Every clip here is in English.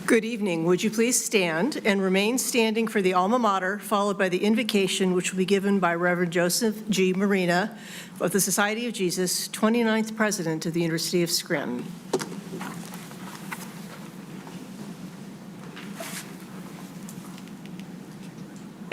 Good evening. Would you please stand and remain standing for the alma mater, followed by the invocation, which will be given by Reverend Joseph G. Marina of the Society of Jesus, 29th President of the University of Scranton.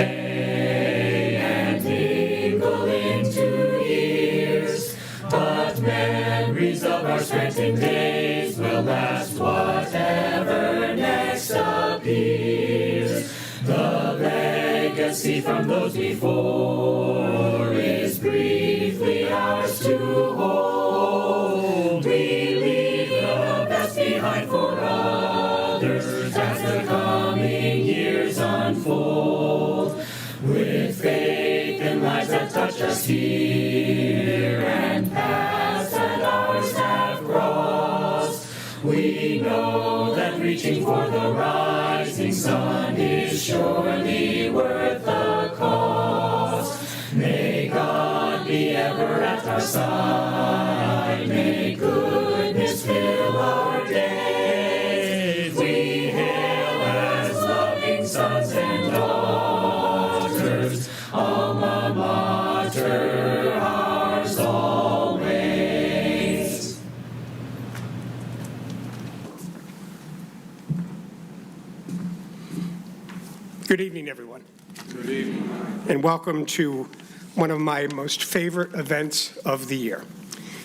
And mingle into years, but memories of our Scranton days will last whatever next appears. The legacy from those before is briefly ours to hold. We leave the best behind for others as the coming years unfold. With faith in lives that touch us here and paths that ours have crossed, we know that reaching for the rising sun is surely worth the cost. May God be ever at our side. May goodness fill our days. We hail as loving sons and daughters, alma mater, ours always. Good evening, everyone. Good evening. And welcome to one of my most favorite events of the year.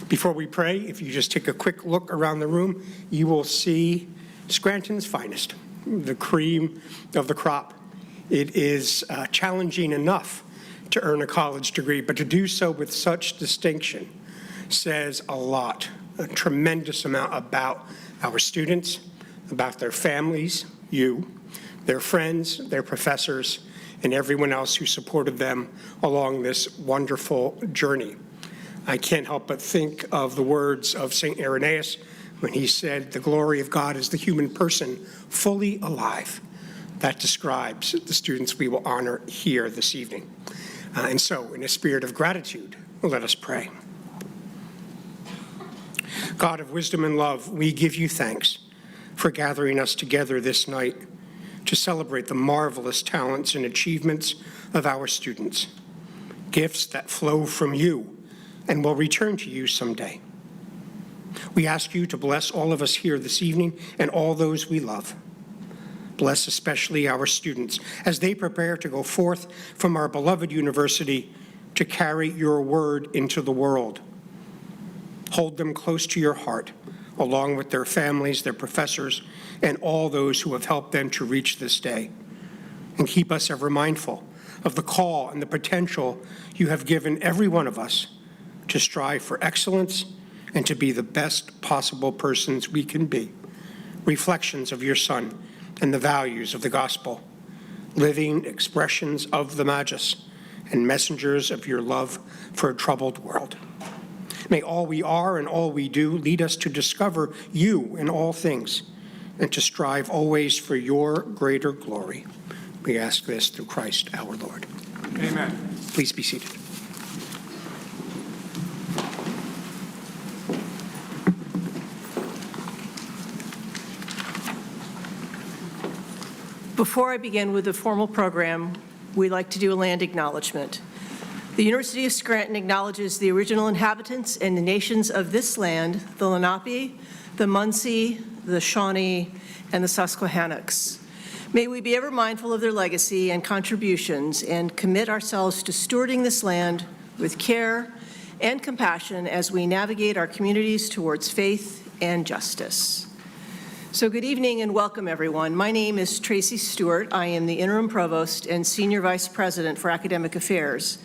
Before we pray, if you just take a quick look around the room, you will see Scranton's finest, the cream of the crop. It is challenging enough to earn a college degree, but to do so with such distinction says a lot, a tremendous amount about our students, about their families, you, their friends, their professors, and everyone else who supported them along this wonderful journey. I can't help but think of the words of St. Irenaeus when he said, "The glory of God is the human person fully alive." That describes the students we will honor here this evening. And so, in a spirit of gratitude, let us pray. God of wisdom and love, we give you thanks for gathering us together this night to celebrate the marvelous talents and achievements of our students, gifts that flow from you and will return to you someday. We ask you to bless all of us here this evening and all those we love. Bless especially our students as they prepare to go forth from our beloved university to carry your word into the world. Hold them close to your heart, along with their families, their professors, and all those who have helped them to reach this day. And keep us ever mindful of the call and the potential you have given every one of us to strive for excellence and to be the best possible persons we can be, reflections of your Son and the values of the gospel, living expressions of the Magus, and messengers of your love for a troubled world. May all we are and all we do lead us to discover you in all things and to strive always for your greater glory. We ask this through Christ our Lord. Amen. Please be seated. Before I begin with the formal program, we'd like to do a land acknowledgement. The University of Scranton acknowledges the original inhabitants and the nations of this land, the Lenape, the Munsee, the Shawnee, and the Susquehannocks. May we be ever mindful of their legacy and contributions and commit ourselves to stewarding this land with care and compassion as we navigate our communities towards faith and justice. So good evening and welcome, everyone. My name is Tracy Stewart. I am the Interim Provost and Senior Vice President for Academic Affairs.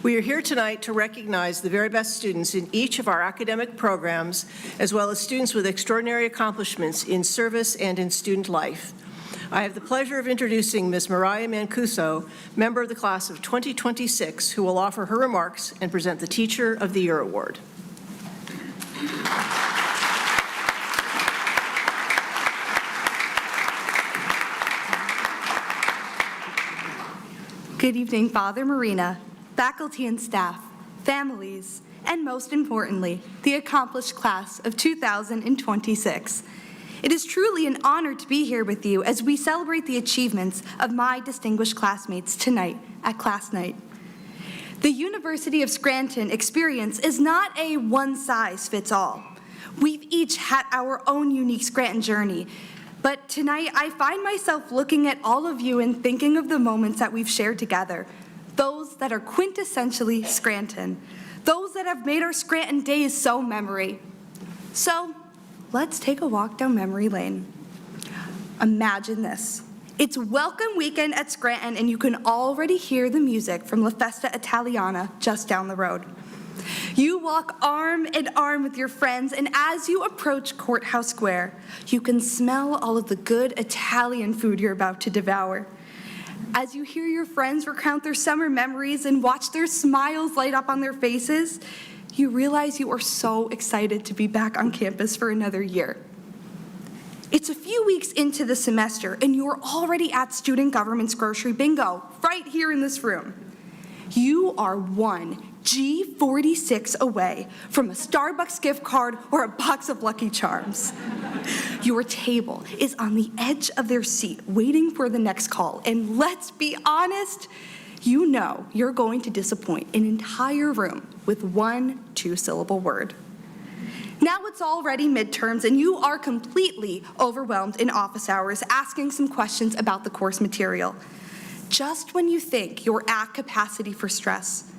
We are here tonight to recognize the very best students in each of our academic programs, as well as students with extraordinary accomplishments in service and in student life. I have the pleasure of introducing Ms. Mariah Mancuso, member of the class of 2026, who will offer her remarks and present the Teacher of the Year Award. Good evening, Father Marina, faculty and staff, families, and most importantly, the accomplished class of 2026. It is truly an honor to be here with you as we celebrate the achievements of my distinguished classmates tonight at class night. The University of Scranton experience is not a one-size-fits-all. We've each had our own unique Scranton journey, but tonight I find myself looking at all of you and thinking of the moments that we've shared together, those that are quintessentially Scranton, those that have made our Scranton days so memory. So let's take a walk down memory lane. Imagine this. It's welcome weekend at Scranton, and you can already hear the music from La Festa Italiana just down the road. You walk arm in arm with your friends, and as you approach Courthouse Square, you can smell all of the good Italian food you're about to devour. As you hear your friends recount their summer memories and watch their smiles light up on their faces, you realize you are so excited to be back on campus for another year. It's a few weeks into the semester, and you're already at Student Government's Grocery Bingo, right here in this room. You are one G46 away from a Starbucks gift card or a box of Lucky Charms. Your table is on the edge of their seat, waiting for the next call, and let's be honest, you know you're going to disappoint an entire room with one two-syllable word. Now it's already midterms, and you are completely overwhelmed in office hours asking some questions about the course material. Just when you think you're at capacity for stress,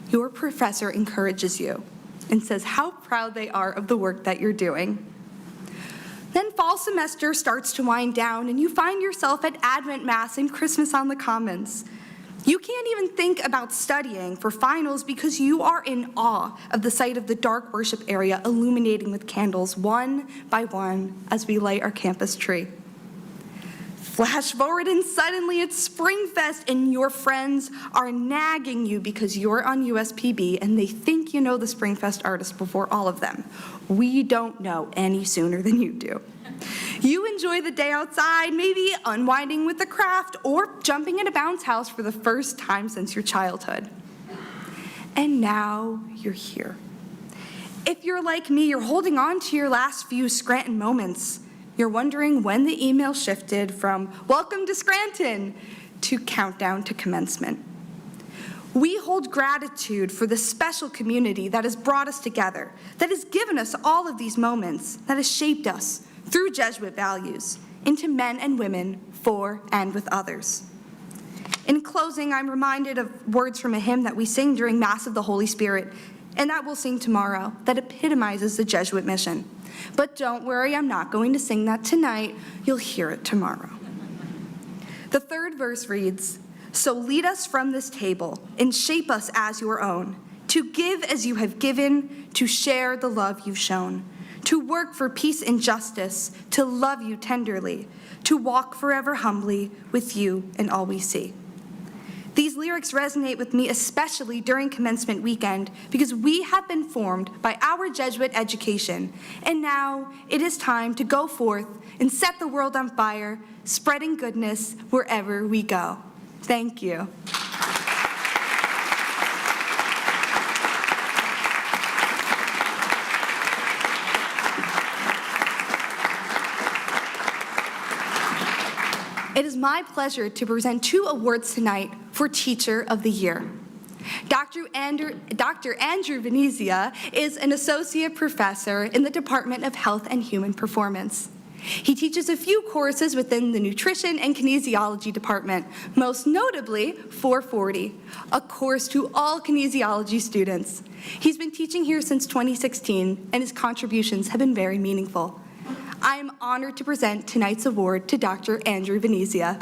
your professor encourages you and says how proud they are of the work that you're doing. Then fall semester starts to wind down, and you find yourself at Advent Mass and Christmas on the Commons. You can't even think about studying for finals because you are in awe of the sight of the dark worship area illuminating with candles one by one as we light our campus tree. Flash forward, and suddenly it's Springfest, and your friends are nagging you because you're on USPB and they think you know the Springfest artist before all of them. We don't know any sooner than you do. You enjoy the day outside, maybe unwinding with the craft or jumping in a bounce house for the first time since your childhood. And now you're here. If you're like me, you're holding on to your last few Scranton moments. You're wondering when the email shifted from "Welcome to Scranton" to "Countdown to Commencement." We hold gratitude for the special community that has brought us together, that has given us all of these moments, that has shaped us through Jesuit values into men and women for and with others. In closing, I'm reminded of words from a hymn that we sing during Mass of the Holy Spirit, and that we'll sing tomorrow, that epitomizes the Jesuit mission. But don't worry, I'm not going to sing that tonight. You'll hear it tomorrow. The third verse reads, "So lead us from this table and shape us as your own, to give as you have given, to share the love you've shown, to work for peace and justice, to love you tenderly, to walk forever humbly with you in all we see." These lyrics resonate with me especially during commencement weekend because we have been formed by our Jesuit education, and now it is time to go forth and set the world on fire, spreading goodness wherever we go. Thank you. It is my pleasure to present 2 awards tonight for Teacher of the Year. Dr. Andrew Venezia is an associate professor in the Department of Health and Human Performance. He teaches a few courses within the Nutrition and Kinesiology Department, most notably 440, a course to all kinesiology students. He's been teaching here since 2016, and his contributions have been very meaningful. I am honored to present tonight's award to Dr. Andrew Venezia.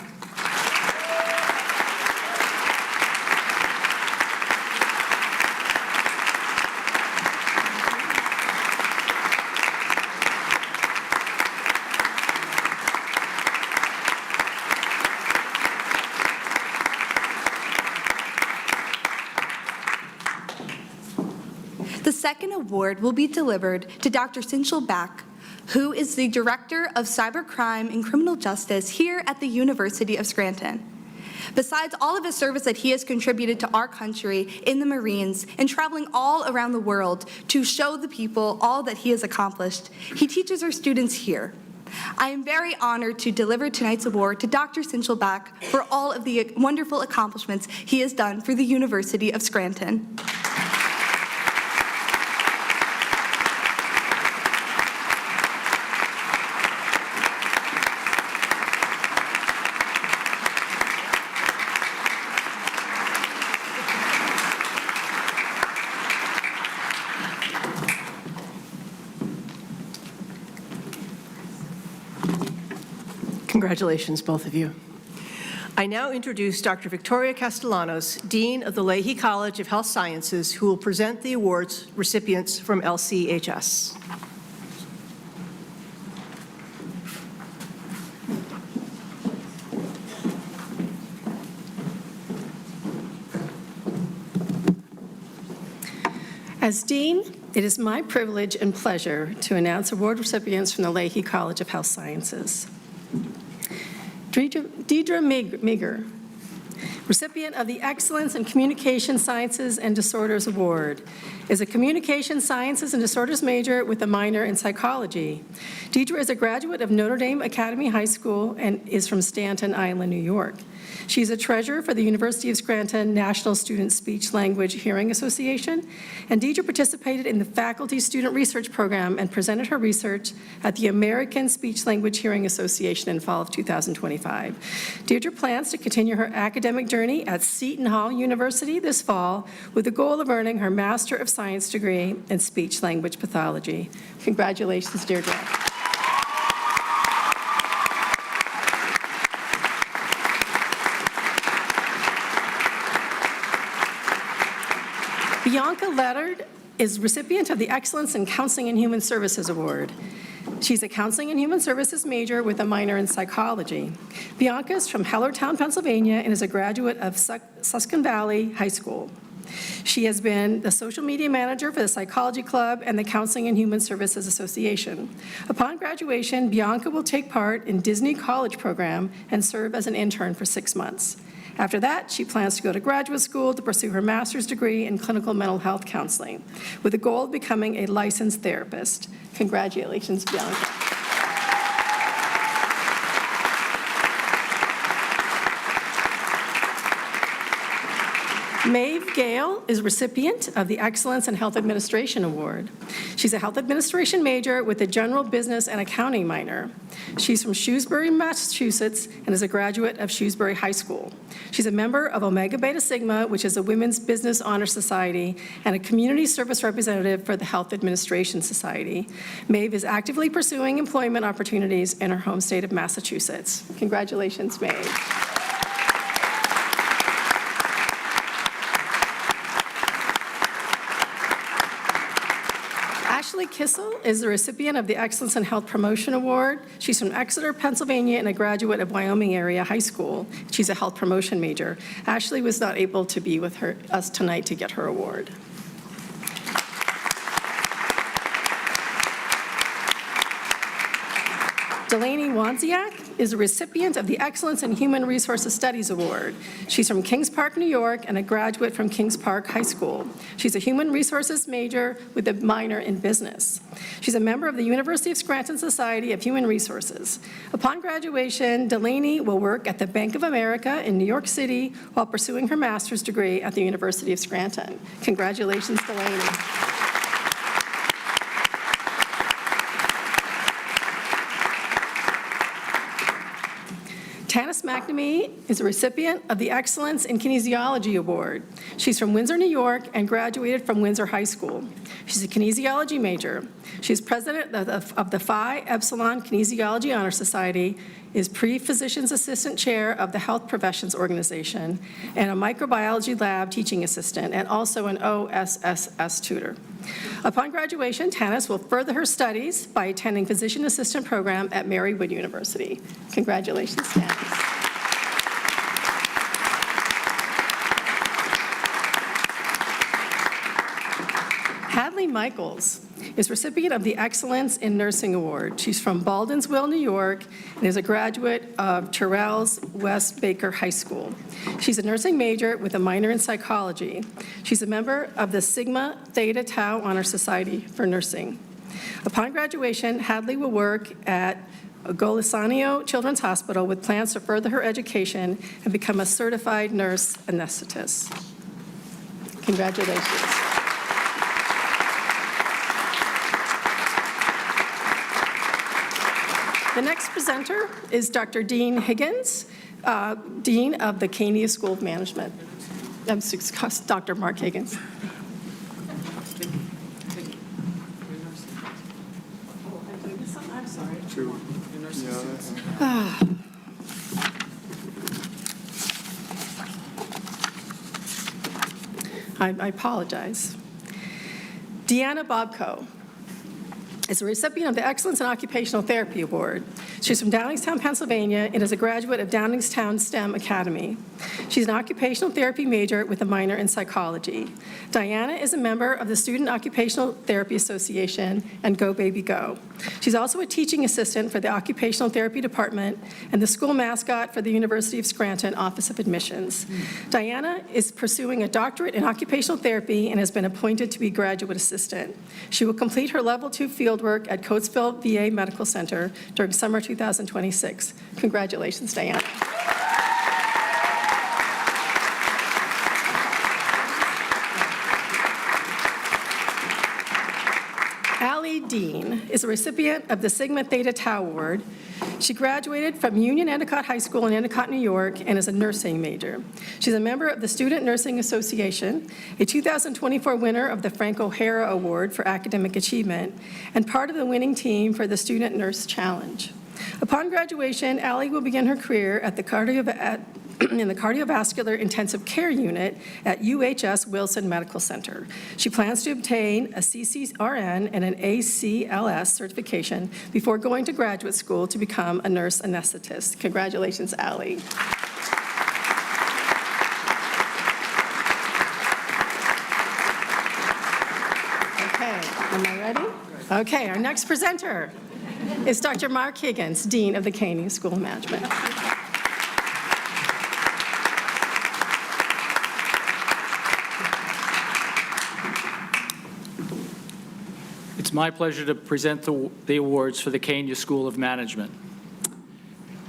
The second award will be delivered to Dr. Sinchel Back, who is the Director of Cybercrime and Criminal Justice here at the University of Scranton. Besides all of his service that he has contributed to our country in the Marines and traveling all around the world to show the people all that he has accomplished, he teaches our students here. I am very honored to deliver tonight's award to Dr. Sinchelbach for all of the wonderful accomplishments he has done for the University of Scranton. Congratulations, both of you. I now introduce Dr. Victoria Castellanos, Dean of the Leahy College of Health Sciences, who will present the awards recipients from LCHS. As Dean, it is my privilege and pleasure to announce award recipients from the Leahy College of Health Sciences. Deidre Meager, recipient of the Excellence in Communication Sciences and Disorders Award, is a Communication Sciences and Disorders major with a minor in psychology. Deidre is a graduate of Notre Dame Academy High School and is from Staten Island, New York. She is a treasurer for the University of Scranton National Student Speech Language Hearing Association, and Deidre participated in the Faculty Student Research Program and presented her research at the American Speech Language Hearing Association in fall of 2025. Deidre plans to continue her academic journey at Seton Hall University this fall with the goal of earning her Master of Science degree in Speech Language Pathology. Congratulations, Deirdre. Bianca Leonard is recipient of the Excellence in Counseling and Human Services Award. She's a Counseling and Human Services major with a minor in psychology. Bianca is from Hellertown, Pennsylvania, and is a graduate of Susquehanna Valley High School. She has been the social media manager for the Psychology Club and the Counseling and Human Services Association. Upon graduation, Bianca will take part in Disney College program and serve as an intern for 6 months. After that, she plans to go to graduate school to pursue her master's degree in clinical mental health counseling, with the goal of becoming a licensed therapist. Congratulations, Bianca. Maeve Gale is recipient of the Excellence in Health Administration Award. She's a health administration major with a general business and accounting minor. She's from Shrewsbury, Massachusetts, and is a graduate of Shrewsbury High School. She's a member of Omega Beta Sigma, which is a women's business honor society, and a community service representative for the Health Administration Society. Maeve is actively pursuing employment opportunities in her home state of Massachusetts. Congratulations, Maeve. Ashley Kissel is the recipient of the Excellence in Health Promotion Award. She's from Exeter, Pennsylvania, and a graduate of Wyoming Area High School. She's a health promotion major. Ashley was not able to be with us tonight to get her award. Delaney Wanziak is a recipient of the Excellence in Human Resources Studies Award. She's from Kings Park, New York, and a graduate from Kings Park High School. She's a human resources major with a minor in business. She's a member of the University of Scranton Society of Human Resources. Upon graduation, Delaney will work at the Bank of America in New York City while pursuing her master's degree at the University of Scranton. Congratulations, Delaney. Tanis McNamee is a recipient of the Excellence in Kinesiology Award. She's from Windsor, New York, and graduated from Windsor High School. She's a kinesiology major. She's president of the Phi Epsilon Kinesiology Honor Society, is pre-physician's assistant chair of the Health Professions Organization, and a microbiology lab teaching assistant, and also an OSSS tutor. Upon graduation, Tanis will further her studies by attending physician assistant program at Marywood University. Congratulations, Tanis. Hadley Michaels is recipient of the Excellence in Nursing Award. She's from Baldwinsville, New York, and is a graduate of Terrell's West Baker High School. She's a nursing major with a minor in psychology. She's a member of the Sigma Theta Tau Honor Society for Nursing. Upon graduation, Hadley will work at Golisano Children's Hospital with plans to further her education and become a certified nurse anesthetist. Congratulations. The next presenter is Dr. Dean Higgins, Dean of the Caney School of Management. Dr. Mark Higgins. I'm sorry. I apologize. Deanna Bobko is a recipient of the Excellence in Occupational Therapy Award. She's from Downingtown, Pennsylvania, and is a graduate of Downingtown STEM Academy. She's an occupational therapy major with a minor in psychology. Diana is a member of the Student Occupational Therapy Association and Go Baby Go. She's also a teaching assistant for the Occupational Therapy Department and the school mascot for the University of Scranton Office of Admissions. Diana is pursuing a doctorate in occupational therapy and has been appointed to be graduate assistant. She will complete her level 2 fieldwork at Coatesville VA Medical Center during summer 2026. Congratulations, Diana. Allie Dean is a recipient of the Sigma Theta Tau Award. She graduated from Union Endicott High School in Endicott, New York, and is a nursing major. She's a member of the Student Nursing Association, a 2024 winner of the Frank O'Hara Award for Academic Achievement, and part of the winning team for the Student Nurse Challenge. Upon graduation, Allie will begin her career at in the Cardiovascular Intensive Care Unit at UHS Wilson Medical Center. She plans to obtain a CCRN and an ACLS certification before going to graduate school to become a nurse anesthetist. Congratulations, Allie. Okay, am I ready? Okay, our next presenter is Dr. Mark Higgins, Dean of the Caney School of Management. It's my pleasure to present the awards for the Caney School of Management.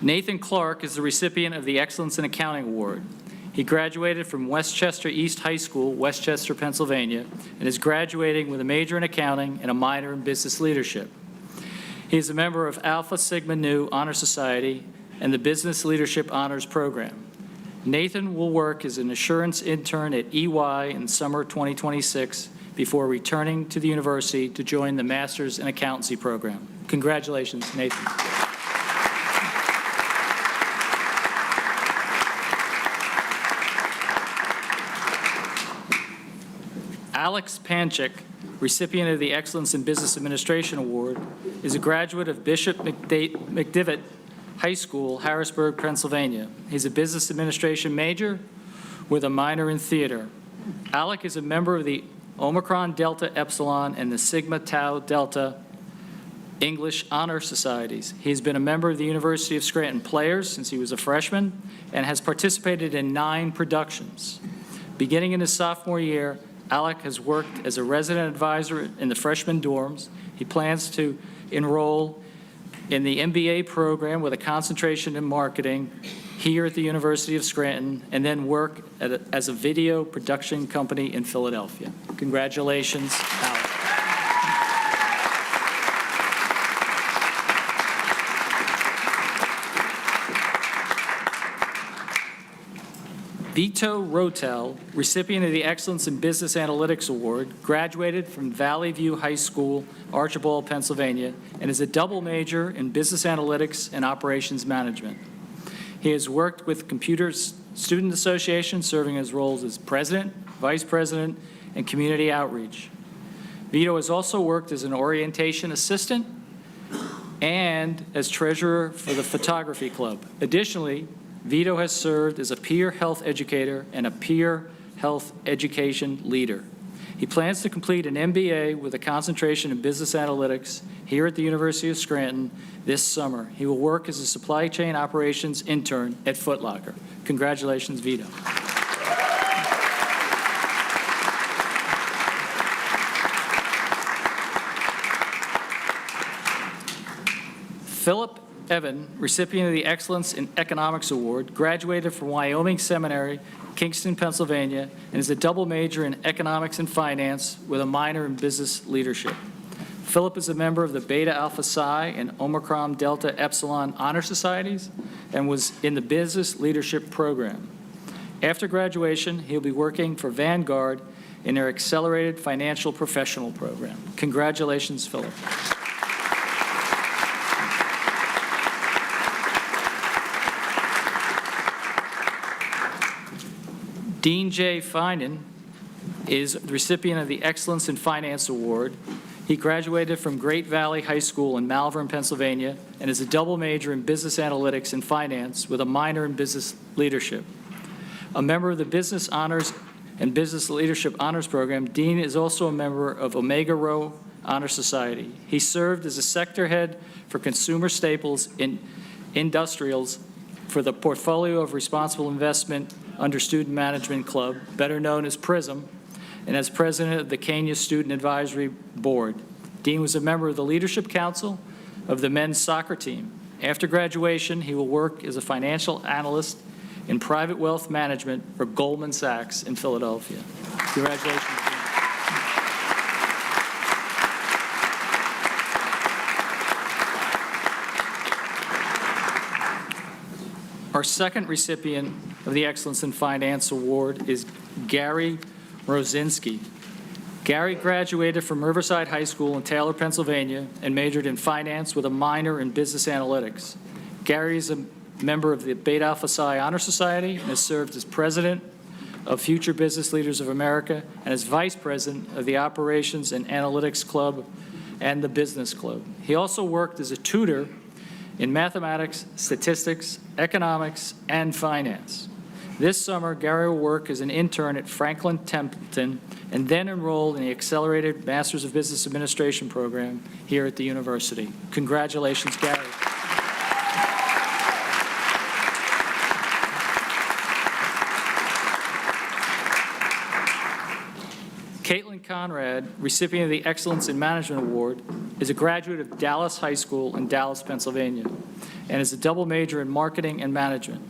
Nathan Clark is the recipient of the Excellence in Accounting Award. He graduated from Westchester East High School, Westchester, Pennsylvania, and is graduating with a major in accounting and a minor in business leadership. He is a member of Alpha Sigma Nu Honor Society and the Business Leadership Honors Program. Nathan will work as an assurance intern at EY in summer 2026 before returning to the university to join the Masters in Accountancy program. Congratulations, Nathan. Alex Panchik, recipient of the Excellence in Business Administration Award, is a graduate of Bishop McDivitt High School, Harrisburg, Pennsylvania. He's a business administration major with a minor in theater. Alec is a member of the Omicron Delta Epsilon and the Sigma Tau Delta English Honor Societies. He's been a member of the University of Scranton Players since he was a freshman and has participated in 9 productions. Beginning in his sophomore year, Alec has worked as a resident advisor in the freshman dorms. He plans to enroll in the MBA program with a concentration in marketing here at the University of Scranton, and then work as a video production company in Philadelphia. Congratulations, Alec. Vito Rotel, recipient of the Excellence in Business Analytics Award, graduated from Valley View High School, Archibald, Pennsylvania, and is a double major in Business Analytics and Operations Management. He has worked with Computer Student Association, serving as roles as president, vice president, and community outreach. Vito has also worked as an orientation assistant and as treasurer for the photography club. Additionally, Vito has served as a peer health educator and a peer health education leader. He plans to complete an MBA with a concentration in business analytics here at the University of Scranton this summer. He will work as a supply chain operations intern at Foot Locker. Congratulations, Vito. Philip Evan, recipient of the Excellence in Economics Award, graduated from Wyoming Seminary, Kingston, Pennsylvania, and is a double major in Economics and Finance with a minor in Business Leadership. Philip is a member of the Beta Alpha Psi and Omicron Delta Epsilon Honor Societies and was in the Business Leadership Program. After graduation, he'll be working for Vanguard in their Accelerated Financial Professional Program. Congratulations, Philip. Dean J. Finan is the recipient of the Excellence in Finance Award. He graduated from Great Valley High School in Malvern, Pennsylvania, and is a double major in Business Analytics and Finance with a minor in Business Leadership. A member of the Business Honors and Business Leadership Honors Program, Dean is also a member of Omega Rho Honor Society. He served as a sector head for consumer staples in industrials for the portfolio of responsible investment under Student Management Club, better known as PRISM, and as president of the Kenya Student Advisory Board. Dean was a member of the Leadership Council of the men's soccer team. After graduation, he will work as a financial analyst in private wealth management for Goldman Sachs in Philadelphia. Congratulations, Dean. Our second recipient of the Excellence in Finance Award is Gary Rosinski. Gary graduated from Riverside High School in Taylor, Pennsylvania, and majored in finance with a minor in business analytics. Gary is a member of the Beta Alpha Psi Honor Society and has served as president of Future Business Leaders of America and as vice president of the Operations and Analytics Club and the Business Club. He also worked as a tutor in mathematics, statistics, economics, and finance. This summer, Gary will work as an intern at Franklin Templeton and then enroll in the Accelerated Masters of Business Administration program here at the university. Congratulations, Gary. Caitlin Conrad, recipient of the Excellence in Management Award, is a graduate of Dallas High School in Dallas, Pennsylvania, and is a double major in marketing and management.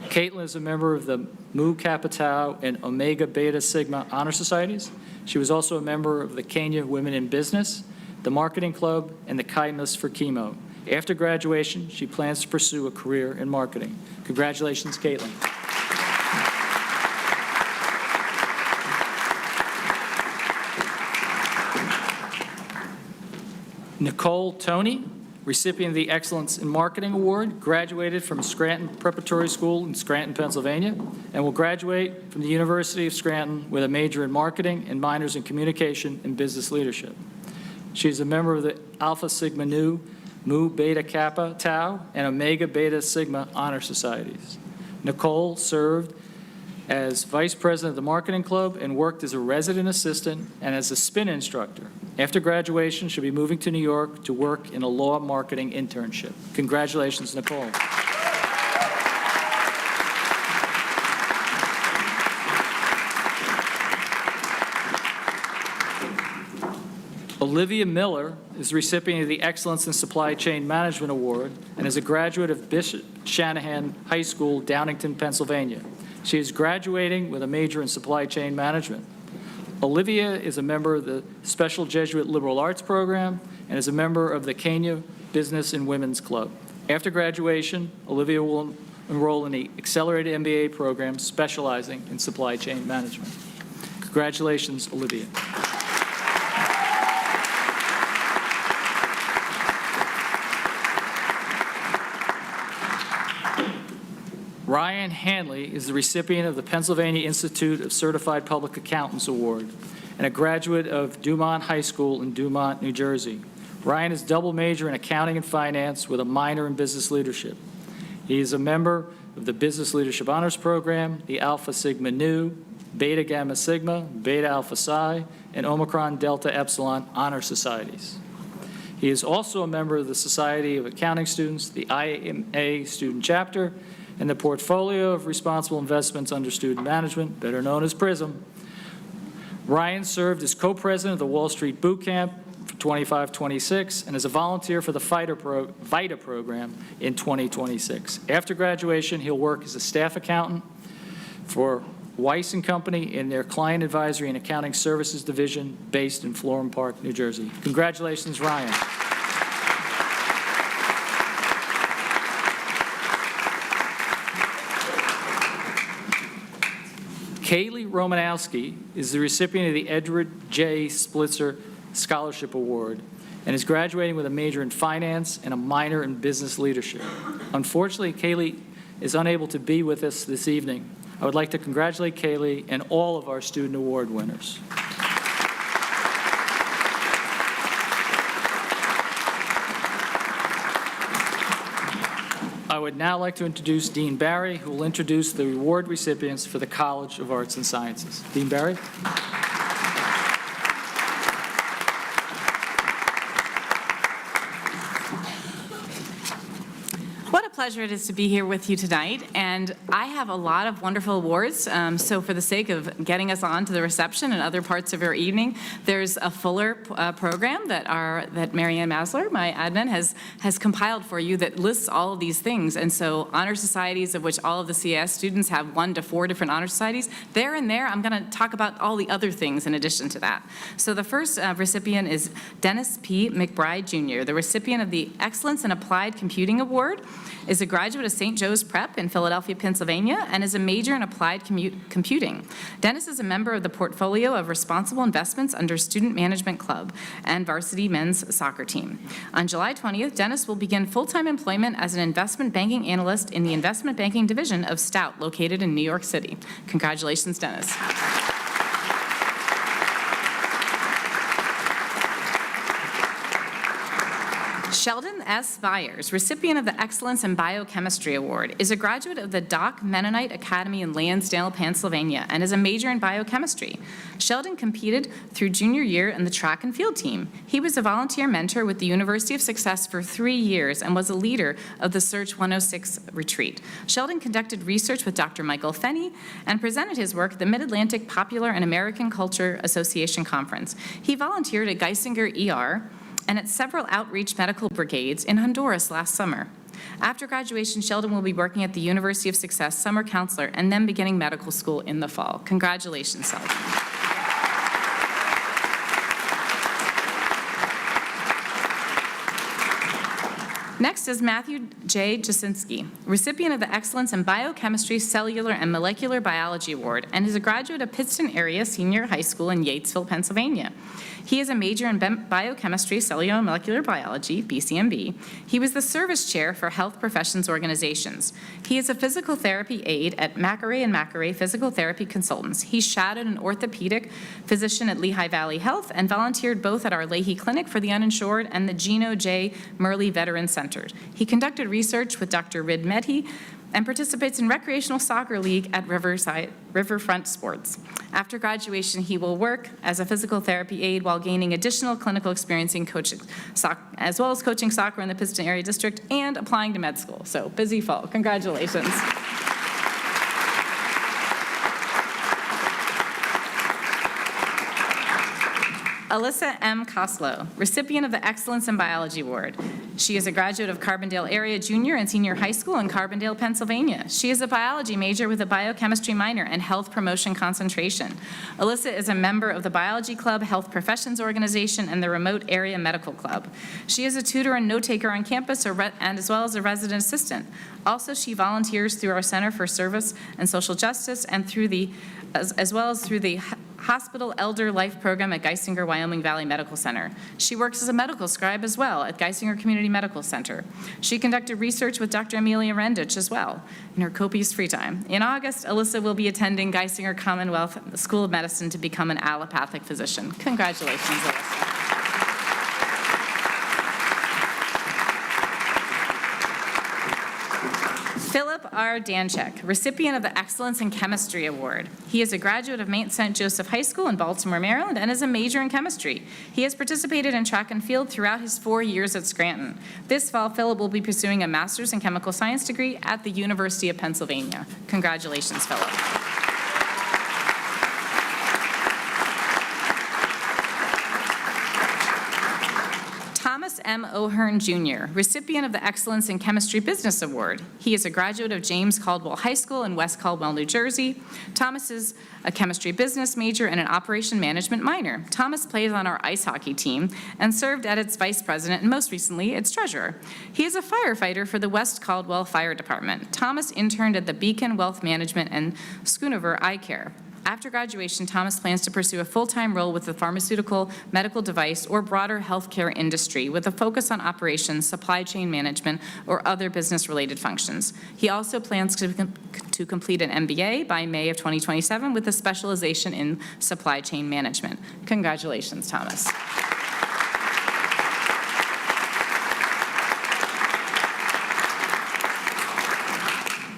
Caitlin is a member of the Mu Kappa Tau and Omega Beta Sigma Honor Societies. She was also a member of the Kenya Women in Business, the Marketing Club, and the Kindness for Chemo. After graduation, she plans to pursue a career in marketing. Congratulations, Caitlin. Nicole Toney, recipient of the Excellence in Marketing Award, graduated from Scranton Preparatory School in Scranton, Pennsylvania, and will graduate from the University of Scranton with a major in marketing and minors in communication and business leadership. She is a member of the Alpha Sigma Nu, Mu Beta Kappa Tau, and Omega Beta Sigma Honor Societies. Nicole served as vice president of the Marketing Club and worked as a resident assistant and as a spin instructor. After graduation, she'll be moving to New York to work in a law marketing internship. Congratulations, Nicole. Olivia Miller is the recipient of the Excellence in Supply Chain Management Award and is a graduate of Bishop Shanahan High School, Downingtown, Pennsylvania. She is graduating with a major in supply chain management. Olivia is a member of the Special Jesuit Liberal Arts Program and is a member of the Kenya Business and Women's Club. After graduation, Olivia will enroll in the Accelerated MBA program specializing in supply chain management. Congratulations, Olivia. Ryan Hanley is the recipient of the Pennsylvania Institute of Certified Public Accountants Award and a graduate of Dumont High School in Dumont, New Jersey. Ryan is double major in accounting and finance with a minor in business leadership. He is a member of the Business Leadership Honors Program, the Alpha Sigma Nu, Beta Gamma Sigma, Beta Alpha Psi, and Omicron Delta Epsilon Honor Societies. He is also a member of the Society of Accounting Students, the IMA Student Chapter, and the Portfolio of Responsible Investments under Student Management, better known as PRISM. Ryan served as co-president of the Wall Street Boot Camp for 25-26 and is a volunteer for the VITA program in 2026. After graduation, he'll work as a staff accountant for Weiss & Company in their Client Advisory and Accounting Services Division based in Florham Park, New Jersey. Congratulations, Ryan. Kaylee Romanowski is the recipient of the Edward J. Splitzer Scholarship Award and is graduating with a major in finance and a minor in business leadership. Unfortunately, Kaylee is unable to be with us this evening. I would like to congratulate Kaylee and all of our student award winners. I would now like to introduce Dean Barry, who will introduce the award recipients for the College of Arts and Sciences. Dean Barry? What a pleasure it is to be here with you tonight, and I have a lot of wonderful awards, so for the sake of getting us on to the reception and other parts of our evening, there's a fuller program that Marianne Masler, my admin, has compiled for you that lists all of these things, and so honor societies, of which all of the CAS students have 1 to 4 different honor societies, there and there I'm going to talk about all the other things in addition to that. So the first recipient is Dennis P. McBride Jr., the recipient of the Excellence in Applied Computing Award, is a graduate of St. Joe's Prep in Philadelphia, Pennsylvania, and is a major in applied computing. Dennis is a member of the portfolio of responsible investments under Student Management Club and varsity men's soccer team. On July 20th, Dennis will begin full-time employment as an investment banking analyst in the investment banking division of Stout, located in New York City. Congratulations, Dennis. Sheldon S. Byers, recipient of the Excellence in Biochemistry Award, is a graduate of the Doc Mennonite Academy in Lansdale, Pennsylvania, and is a major in biochemistry. Sheldon competed through junior year in the track and field team. He was a volunteer mentor with the University of Success for 3 years and was a leader of the Search 106 retreat. Sheldon conducted research with Dr. Michael Fenney and presented his work at the Mid-Atlantic Popular and American Culture Association Conference. He volunteered at Geisinger ER and at several outreach medical brigades in Honduras last summer. After graduation, Sheldon will be working at the University of Success summer counselor and then beginning medical school in the fall. Congratulations, Sheldon. Next is Matthew J. Jasinski, recipient of the Excellence in Biochemistry, Cellular, and Molecular Biology Award, and is a graduate of Pittston Area Senior High School in Yatesville, Pennsylvania. He is a major in Biochemistry, Cellular, and Molecular Biology, BCMB. He was the service chair for health professions organizations. He is a physical therapy aide at Macquarie & Macquarie Physical Therapy Consultants. He shadowed an orthopedic physician at Lehigh Valley Health and volunteered both at Our Leahy Clinic for the Uninsured and the Gino J. Murley Veteran Center. He conducted research with Dr. Rid Medhi and participates in recreational soccer league at Riverfront Sports. After graduation, he will work as a physical therapy aide while gaining additional clinical experience in coaching, as well as coaching soccer in the Pittston Area District and applying to med school. So busy fall. Congratulations. Alyssa M. Koslow, recipient of the Excellence in Biology Award. She is a graduate of Carbondale Area Junior and Senior High School in Carbondale, Pennsylvania. She is a biology major with a biochemistry minor and health promotion concentration. Alyssa is a member of the Biology Club, Health Professions Organization, and the Remote Area Medical Club. She is a tutor and note-taker on campus and as well as a resident assistant. Also, she volunteers through our Center for Service and Social Justice and as well as through the Hospital Elder Life Program at Geisinger Wyoming Valley Medical Center. She works as a medical scribe as well at Geisinger Community Medical Center. She conducted research with Dr. Amelia Rendich as well in her copious free time. In August, Alyssa will be attending Geisinger Commonwealth School of Medicine to become an allopathic physician. Congratulations, Alyssa. Philip R. Danchek, recipient of the Excellence in Chemistry Award. He is a graduate of St. Joseph High School in Baltimore, Maryland, and is a major in chemistry. He has participated in track and field throughout his 4 years at Scranton. This fall, Philip will be pursuing a master's in chemical science degree at the University of Pennsylvania. Congratulations, Philip. M. O'Hearn Jr., recipient of the Excellence in Chemistry Business Award. He is a graduate of James Caldwell High School in West Caldwell, New Jersey. Thomas is a chemistry business major and an operation management minor. Thomas plays on our ice hockey team and served as its vice president and most recently its treasurer. He is a firefighter for the West Caldwell Fire Department. Thomas interned at the Beacon Wealth Management and Schoonover Eye Care. After graduation, Thomas plans to pursue a full-time role with the pharmaceutical, medical device, or broader healthcare industry with a focus on operations, supply chain management, or other business-related functions. He also plans to complete an MBA by May of 2027 with a specialization in supply chain management. Congratulations, Thomas.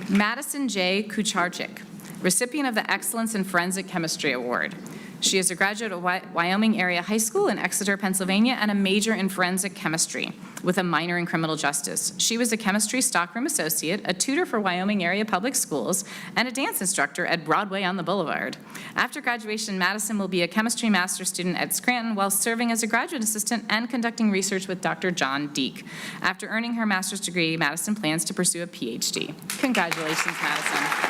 Madison J. Kucharczyk, recipient of the Excellence in Forensic Chemistry Award. She is a graduate of Wyoming Area High School in Exeter, Pennsylvania, and a major in forensic chemistry with a minor in criminal justice. She was a chemistry stockroom associate, a tutor for Wyoming Area Public Schools, and a dance instructor at Broadway on the Boulevard. After graduation, Madison will be a chemistry master's student at Scranton while serving as a graduate assistant and conducting research with Dr. John Deek. After earning her master's degree, Madison plans to pursue a PhD. Congratulations, Madison.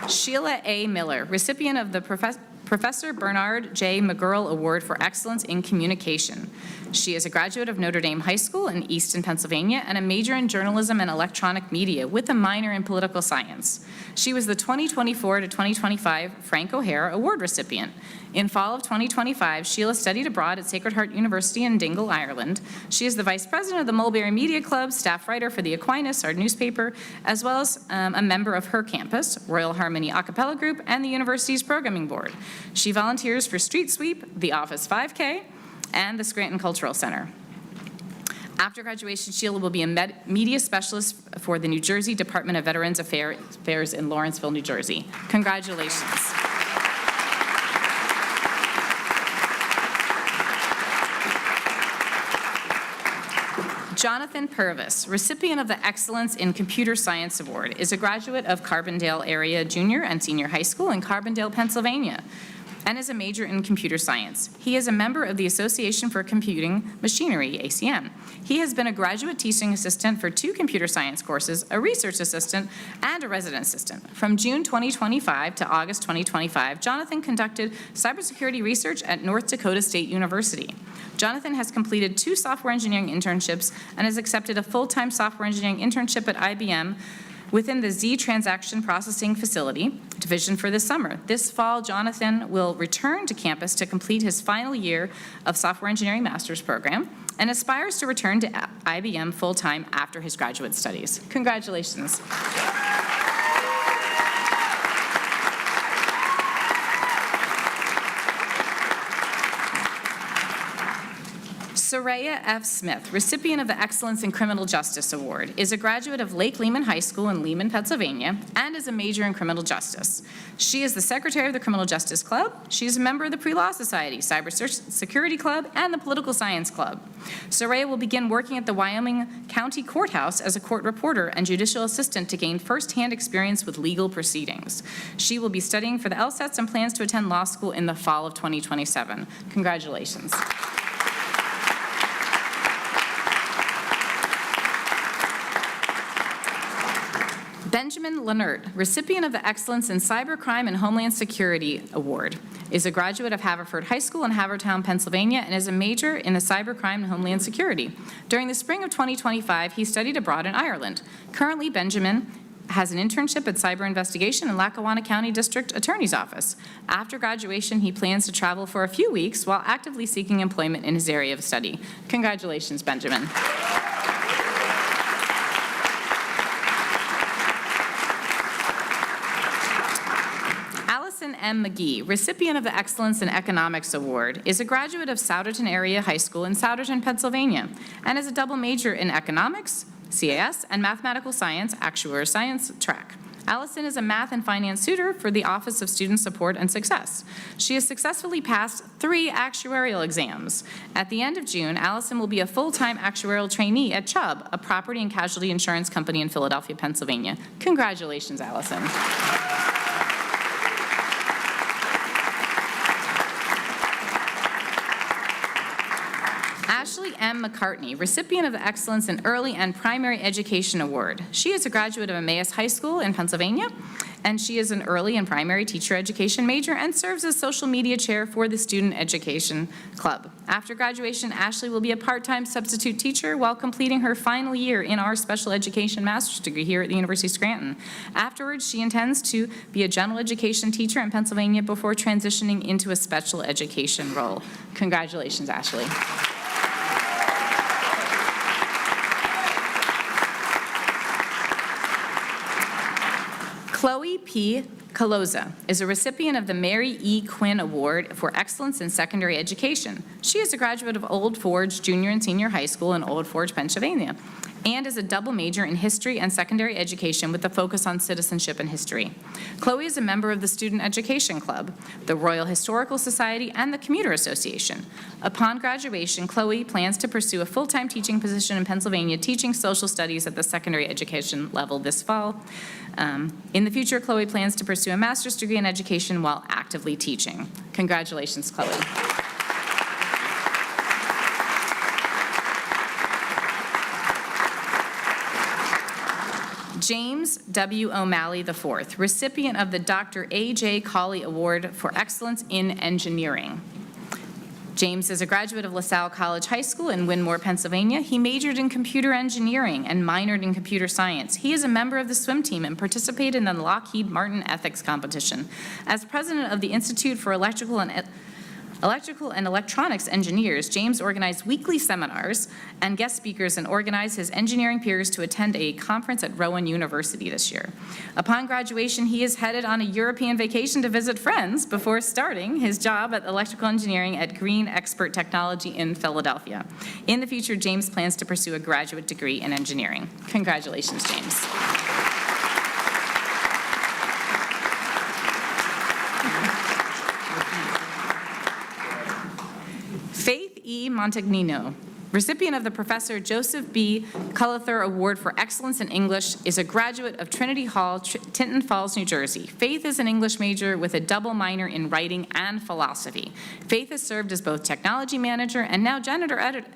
Sheila A. Miller, recipient of the Professor Bernard J. McGurl Award for Excellence in Communication. She is a graduate of Notre Dame High School in Easton, Pennsylvania, and a major in journalism and electronic media with a minor in political science. She was the 2024 to 2025 Frank O'Hare Award recipient. In fall of 2025, Sheila studied abroad at Sacred Heart University in Dingle, Ireland. She is the vice president of the Mulberry Media Club, staff writer for the Aquinas, our newspaper, as well as a member of her campus, Royal Harmony A Cappella Group, and the university's programming board. She volunteers for Street Sweep, the Office 5K, and the Scranton Cultural Center. After graduation, Sheila will be a media specialist for the New Jersey Department of Veterans Affairs in Lawrenceville, New Jersey. Congratulations. Jonathan Purvis, recipient of the Excellence in Computer Science Award, is a graduate of Carbondale Area Junior and Senior High School in Carbondale, Pennsylvania, and is a major in computer science. He is a member of the Association for Computing Machinery, ACM. He has been a graduate teaching assistant for 2 computer science courses, a research assistant, and a resident assistant. From June 2025 to August 2025, Jonathan conducted cybersecurity research at North Dakota State University. Jonathan has completed 2 software engineering internships and has accepted a full-time software engineering internship at IBM within the Z Transaction Processing Facility division for this summer. This fall, Jonathan will return to campus to complete his final year of software engineering master's program and aspires to return to IBM full-time after his graduate studies. Congratulations. Soraya F. Smith, recipient of the Excellence in Criminal Justice Award, is a graduate of Lake Lehman High School in Lehman, Pennsylvania, and is a major in criminal justice. She is the secretary of the Criminal Justice Club. She is a member of the Pre-Law Society, Cyber Security Club, and the Political Science Club. Soraya will begin working at the Wyoming County Courthouse as a court reporter and judicial assistant to gain firsthand experience with legal proceedings. She will be studying for the LSATs and plans to attend law school in the fall of 2027. Congratulations. Benjamin Lennert, recipient of the Excellence in Cybercrime and Homeland Security Award, is a graduate of Haverford High School in Havertown, Pennsylvania, and is a major in the cybercrime and homeland security. During the spring of 2025, he studied abroad in Ireland. Currently, Benjamin has an internship at Cyber Investigation in Lackawanna County District Attorney's Office. After graduation, he plans to travel for a few weeks while actively seeking employment in his area of study. Congratulations, Benjamin. M. McGee, recipient of the Excellence in Economics Award, is a graduate of Souderton Area High School in Souderton, Pennsylvania, and is a double major in economics, CAS, and mathematical science, actuarial science track. Allison is a math and finance tutor for the Office of Student Support and Success. She has successfully passed 3 actuarial exams. At the end of June, Allison will be a full-time actuarial trainee at Chubb, a property and casualty insurance company in Philadelphia, Pennsylvania. Congratulations, Allison. Ashley M. McCartney, recipient of the Excellence in Early and Primary Education Award. She is a graduate of Emmaus High School in Pennsylvania, and she is an early and primary teacher education major and serves as social media chair for the Student Education Club. After graduation, Ashley will be a part-time substitute teacher while completing her final year in our special education master's degree here at the University of Scranton. Afterwards, she intends to be a general education teacher in Pennsylvania before transitioning into a special education role. Congratulations, Ashley. Chloe P. Caloza is a recipient of the Mary E. Quinn Award for Excellence in Secondary Education. She is a graduate of Old Forge Junior and Senior High School in Old Forge, Pennsylvania, and is a double major in history and secondary education with a focus on citizenship and history. Chloe is a member of the Student Education Club, the Royal Historical Society, and the Commuter Association. Upon graduation, Chloe plans to pursue a full-time teaching position in Pennsylvania, teaching social studies at the secondary education level this fall. In the future, Chloe plans to pursue a master's degree in education while actively teaching. Congratulations, Chloe. James W. O'Malley IV, recipient of the Dr. A.J. Cawley Award for Excellence in Engineering. James is a graduate of LaSalle College High School in Wynmoor, Pennsylvania. He majored in computer engineering and minored in computer science. He is a member of the swim team and participated in the Lockheed Martin ethics competition. As president of the Institute for Electrical and Electronics Engineers, James organized weekly seminars and guest speakers and organized his engineering peers to attend a conference at Rowan University this year. Upon graduation, he is headed on a European vacation to visit friends before starting his job at electrical engineering at Green Expert Technology in Philadelphia. In the future, James plans to pursue a graduate degree in engineering. Congratulations, James. Faith E. Montagnino, recipient of the Professor Joseph B. Cullither Award for Excellence in English, is a graduate of Trinity Hall, Tinton Falls, New Jersey. Faith is an English major with a double minor in writing and philosophy. Faith has served as both technology manager and now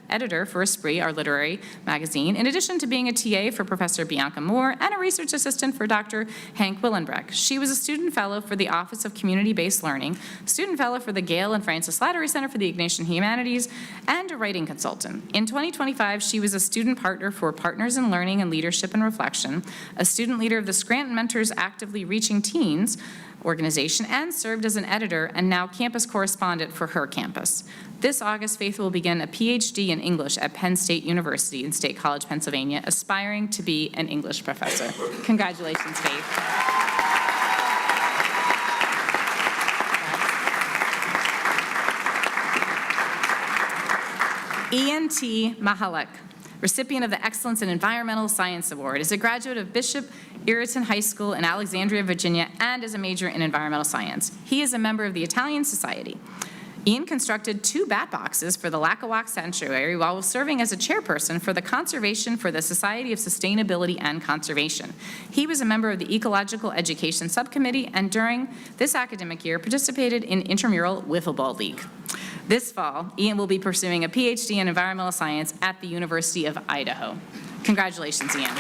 editor for Esprit, our literary magazine, in addition to being a TA for Professor Bianca Moore and a research assistant for Dr. Hank Willenbreck. She was a student fellow for the Office of Community-Based Learning, student fellow for the Gail and Francis Slattery Center for the Ignatian Humanities, and a writing consultant. In 2025, she was a student partner for Partners in Learning and Leadership and Reflection, a student leader of the Scranton Mentors Actively Reaching Teens organization, and served as an editor and now campus correspondent for her campus. This August, Faith will begin a PhD in English at Penn State University in State College, Pennsylvania, aspiring to be an English professor. Congratulations, Faith. Ian T. Mahalek, recipient of the Excellence in Environmental Science Award, is a graduate of Bishop Ireton High School in Alexandria, Virginia, and is a major in environmental science. He is a member of the Italian Society. Ian constructed 2 bat boxes for the Lackawanna Sanctuary while serving as a chairperson for the Conservation for the Society of Sustainability and Conservation. He was a member of the Ecological Education Subcommittee and during this academic year participated in Intramural Wiffle Ball League. This fall, Ian will be pursuing a PhD in environmental science at the University of Idaho. Congratulations, Ian.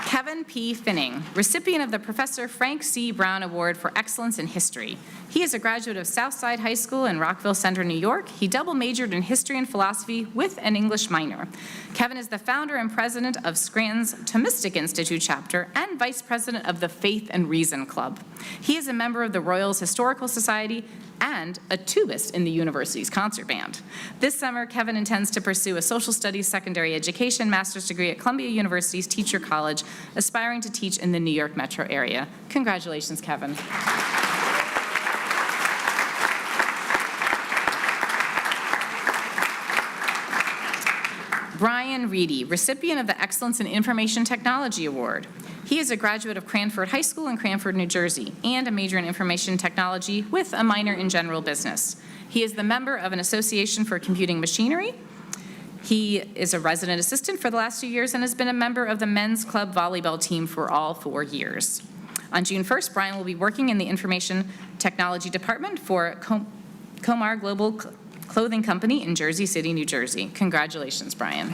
Kevin P. Finning, recipient of the Professor Frank C. Brown Award for Excellence in History. He is a graduate of Southside High School in Rockville Center, New York. He double majored in history and philosophy with an English minor. Kevin is the founder and president of Scranton's Thomistic Institute chapter and vice president of the Faith and Reason Club. He is a member of the Royals Historical Society and a tubist in the university's concert band. This summer, Kevin intends to pursue a social studies secondary education master's degree at Columbia University's Teacher College, aspiring to teach in the New York metro area. Congratulations, Kevin. Brian Reedy, recipient of the Excellence in Information Technology Award. He is a graduate of Cranford High School in Cranford, New Jersey, and a major in information technology with a minor in general business. He is the member of an association for computing machinery. He is a resident assistant for the last 2 years and has been a member of the men's club volleyball team for all 4 years. On June 1st, Brian will be working in the Information Technology Department for Comar Global Clothing Company in Jersey City, New Jersey. Congratulations, Brian.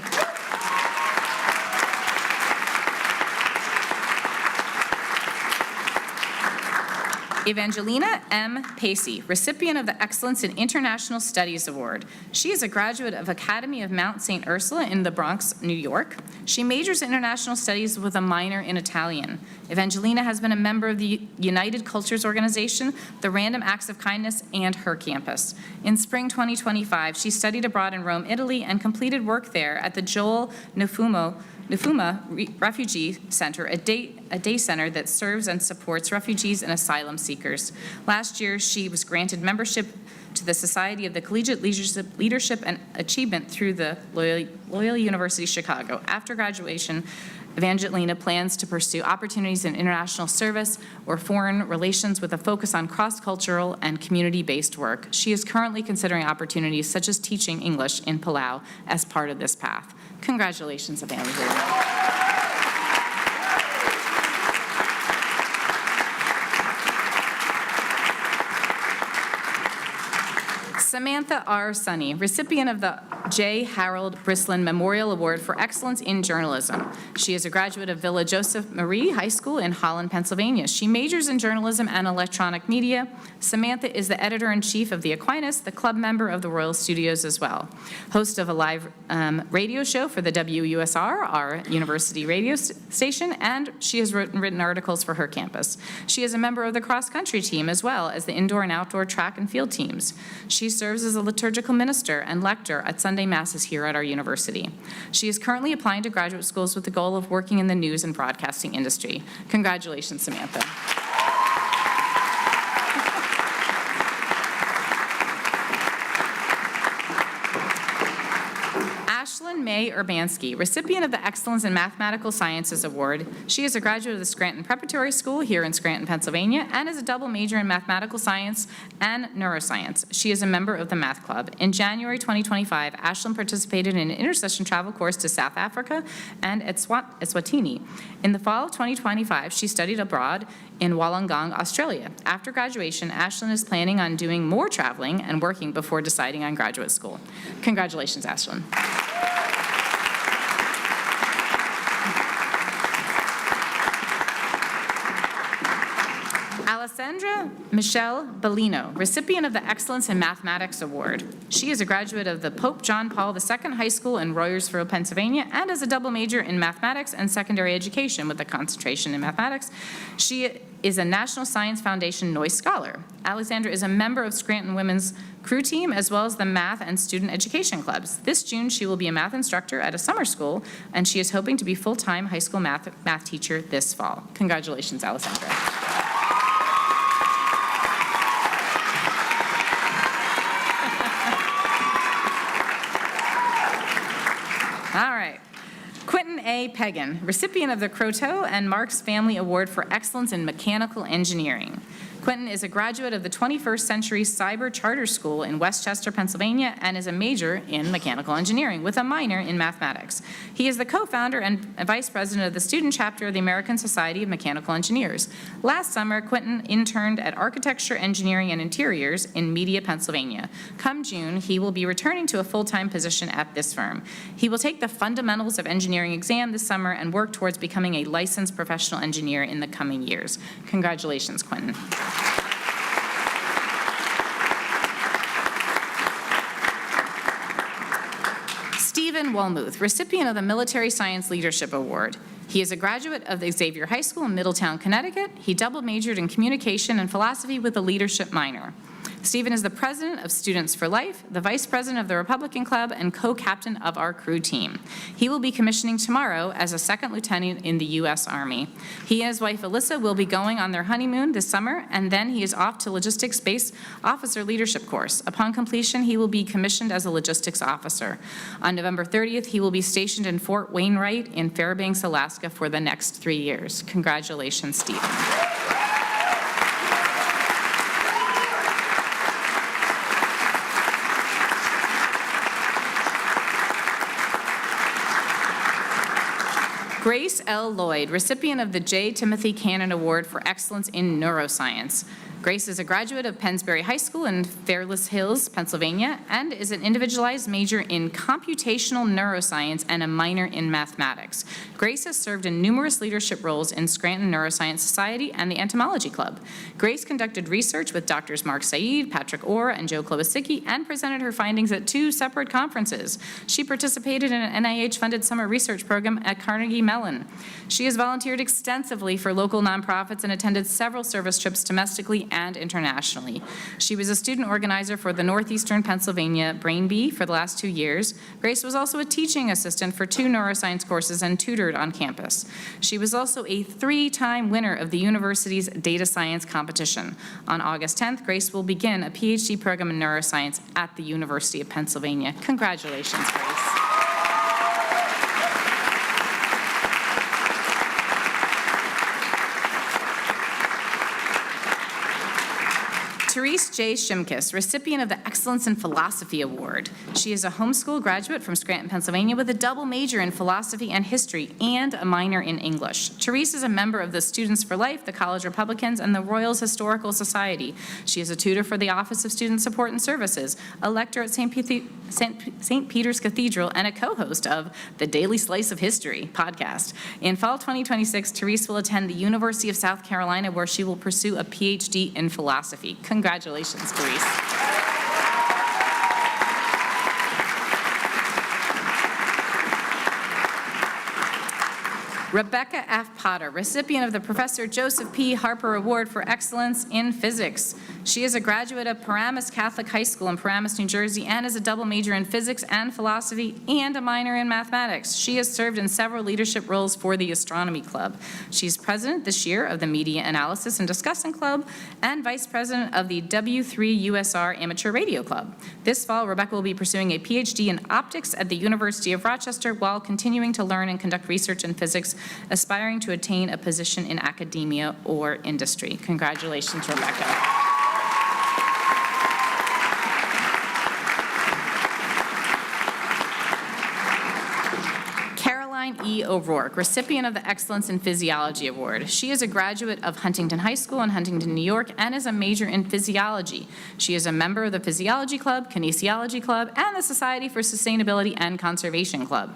Evangelina M. Pacey, recipient of the Excellence in International Studies Award. She is a graduate of Academy of Mount St. Ursula in the Bronx, New York. She majors in International Studies with a minor in Italian. Evangelina has been a member of the United Cultures Organization, the Random Acts of Kindness, and Her Campus. In spring 2025, she studied abroad in Rome, Italy, and completed work there at the Joel Nufuma Refugee Center, a day center that serves and supports refugees and asylum seekers. Last year, she was granted membership to the Society of the Collegiate Leadership and Achievement through the Loyola University Chicago. After graduation, Evangelina plans to pursue opportunities in international service or foreign relations with a focus on cross-cultural and community-based work. She is currently considering opportunities such as teaching English in Palau as part of this path. Congratulations, Evangelina. Samantha R. Sunny, recipient of the J. Harold Brislin Memorial Award for Excellence in Journalism. She is a graduate of Villa Joseph Marie High School in Holland, Pennsylvania. She majors in journalism and electronic media. Samantha is the editor-in-chief of the Aquinas, the club member of the Royal Studios as well. Host of a live radio show for the WUSR, our university radio station, and she has written articles for Her Campus. She is a member of the cross-country team as well as the indoor and outdoor track and field teams. She serves as a liturgical minister and lector at Sunday Masses here at our university. She is currently applying to graduate schools with the goal of working in the news and broadcasting industry. Congratulations, Samantha. Ashlyn May Urbanski, recipient of the Excellence in Mathematical Sciences Award. She is a graduate of the Scranton Preparatory School here in Scranton, Pennsylvania, and is a double major in mathematical science and neuroscience. She is a member of the Math Club. In January 2025, Ashlyn participated in an intersession travel course to South Africa and Eswatini. In the fall of 2025, she studied abroad in Wollongong, Australia. After graduation, Ashlyn is planning on doing more traveling and working before deciding on graduate school. Congratulations, Ashlyn. Alessandra Michelle Bellino, recipient of the Excellence in Mathematics Award. She is a graduate of the Pope John Paul II High School in Royersford, Pennsylvania, and is a double major in mathematics and secondary education with a concentration in mathematics. She is a National Science Foundation Noyce Scholar. Alexandra is a member of Scranton Women's Crew Team as well as the Math and Student Education Clubs. This June, she will be a math instructor at a summer school, and she is hoping to be full-time high school math teacher this fall. Congratulations, Alessandra. All right. Quentin A. Pegan, recipient of the Croteau and Marks Family Award for Excellence in Mechanical Engineering. Quentin is a graduate of the 21st Century Cyber Charter School in Westchester, Pennsylvania, and is a major in mechanical engineering with a minor in mathematics. He is the co-founder and vice president of the student chapter of the American Society of Mechanical Engineers. Last summer, Quentin interned at Architecture, Engineering, and Interiors in Media, Pennsylvania. Come June, he will be returning to a full-time position at this firm. He will take the Fundamentals of Engineering exam this summer and work towards becoming a licensed professional engineer in the coming years. Congratulations, Quentin. Stephen Walmuth, recipient of the Military Science Leadership Award. He is a graduate of the Xavier High School in Middletown, Connecticut. He double majored in communication and philosophy with a leadership minor. Stephen is the president of Students for Life, the vice president of the Republican Club, and co-captain of our crew team. He will be commissioning tomorrow as a second lieutenant in the U.S. Army. He and his wife Alyssa will be going on their honeymoon this summer, and then he is off to Logistics Base Officer Leadership Course. Upon completion, he will be commissioned as a logistics officer. On November 30th, he will be stationed in Fort Wainwright in Fairbanks, Alaska for the next 3 years. Congratulations, Stephen. Grace L. Lloyd, recipient of the J. Timothy Cannon Award for Excellence in Neuroscience. Grace is a graduate of Pennsbury High School in Fairless Hills, Pennsylvania, and is an individualized major in computational neuroscience and a minor in mathematics. Grace has served in numerous leadership roles in Scranton Neuroscience Society and the Entomology Club. Grace conducted research with Drs. Mark Said, Patrick Orr, and Joe Klobasicki, and presented her findings at 2 separate conferences. She participated in an NIH-funded summer research program at Carnegie Mellon. She has volunteered extensively for local nonprofits and attended several service trips domestically and internationally. She was a student organizer for the Northeastern Pennsylvania Brain Bee for the last 2 years. Grace was also a teaching assistant for 2 neuroscience courses and tutored on campus. She was also a 3-time winner of the university's data science competition. On August 10th, Grace will begin a PhD program in neuroscience at the University of Pennsylvania. Congratulations, Grace. Therese J. Shimkus, recipient of the Excellence in Philosophy Award. She is a homeschool graduate from Scranton, Pennsylvania, with a double major in philosophy and history and a minor in English. Therese is a member of the Students for Life, the College Republicans, and the Royals Historical Society. She is a tutor for the Office of Student Support and Services, a lecturer at St. Peter's Cathedral, and a co-host of the Daily Slice of History podcast. In fall 2026, Therese will attend the University of South Carolina, where she will pursue a PhD in philosophy. Congratulations, Therese. Rebecca F. Potter, recipient of the Professor Joseph P. Harper Award for Excellence in Physics. She is a graduate of Paramus Catholic High School in Paramus, New Jersey, and is a double major in physics and philosophy and a minor in mathematics. She has served in several leadership roles for the Astronomy Club. She's president this year of the Media Analysis and Discussion Club and vice president of the W3USR Amateur Radio Club. This fall, Rebecca will be pursuing a PhD in optics at the University of Rochester while continuing to learn and conduct research in physics, aspiring to attain a position in academia or industry. Congratulations, Rebecca. E. O'Rourke, recipient of the Excellence in Physiology Award. She is a graduate of Huntington High School in Huntington, New York, and is a major in physiology. She is a member of the Physiology Club, Kinesiology Club, and the Society for Sustainability and Conservation Club.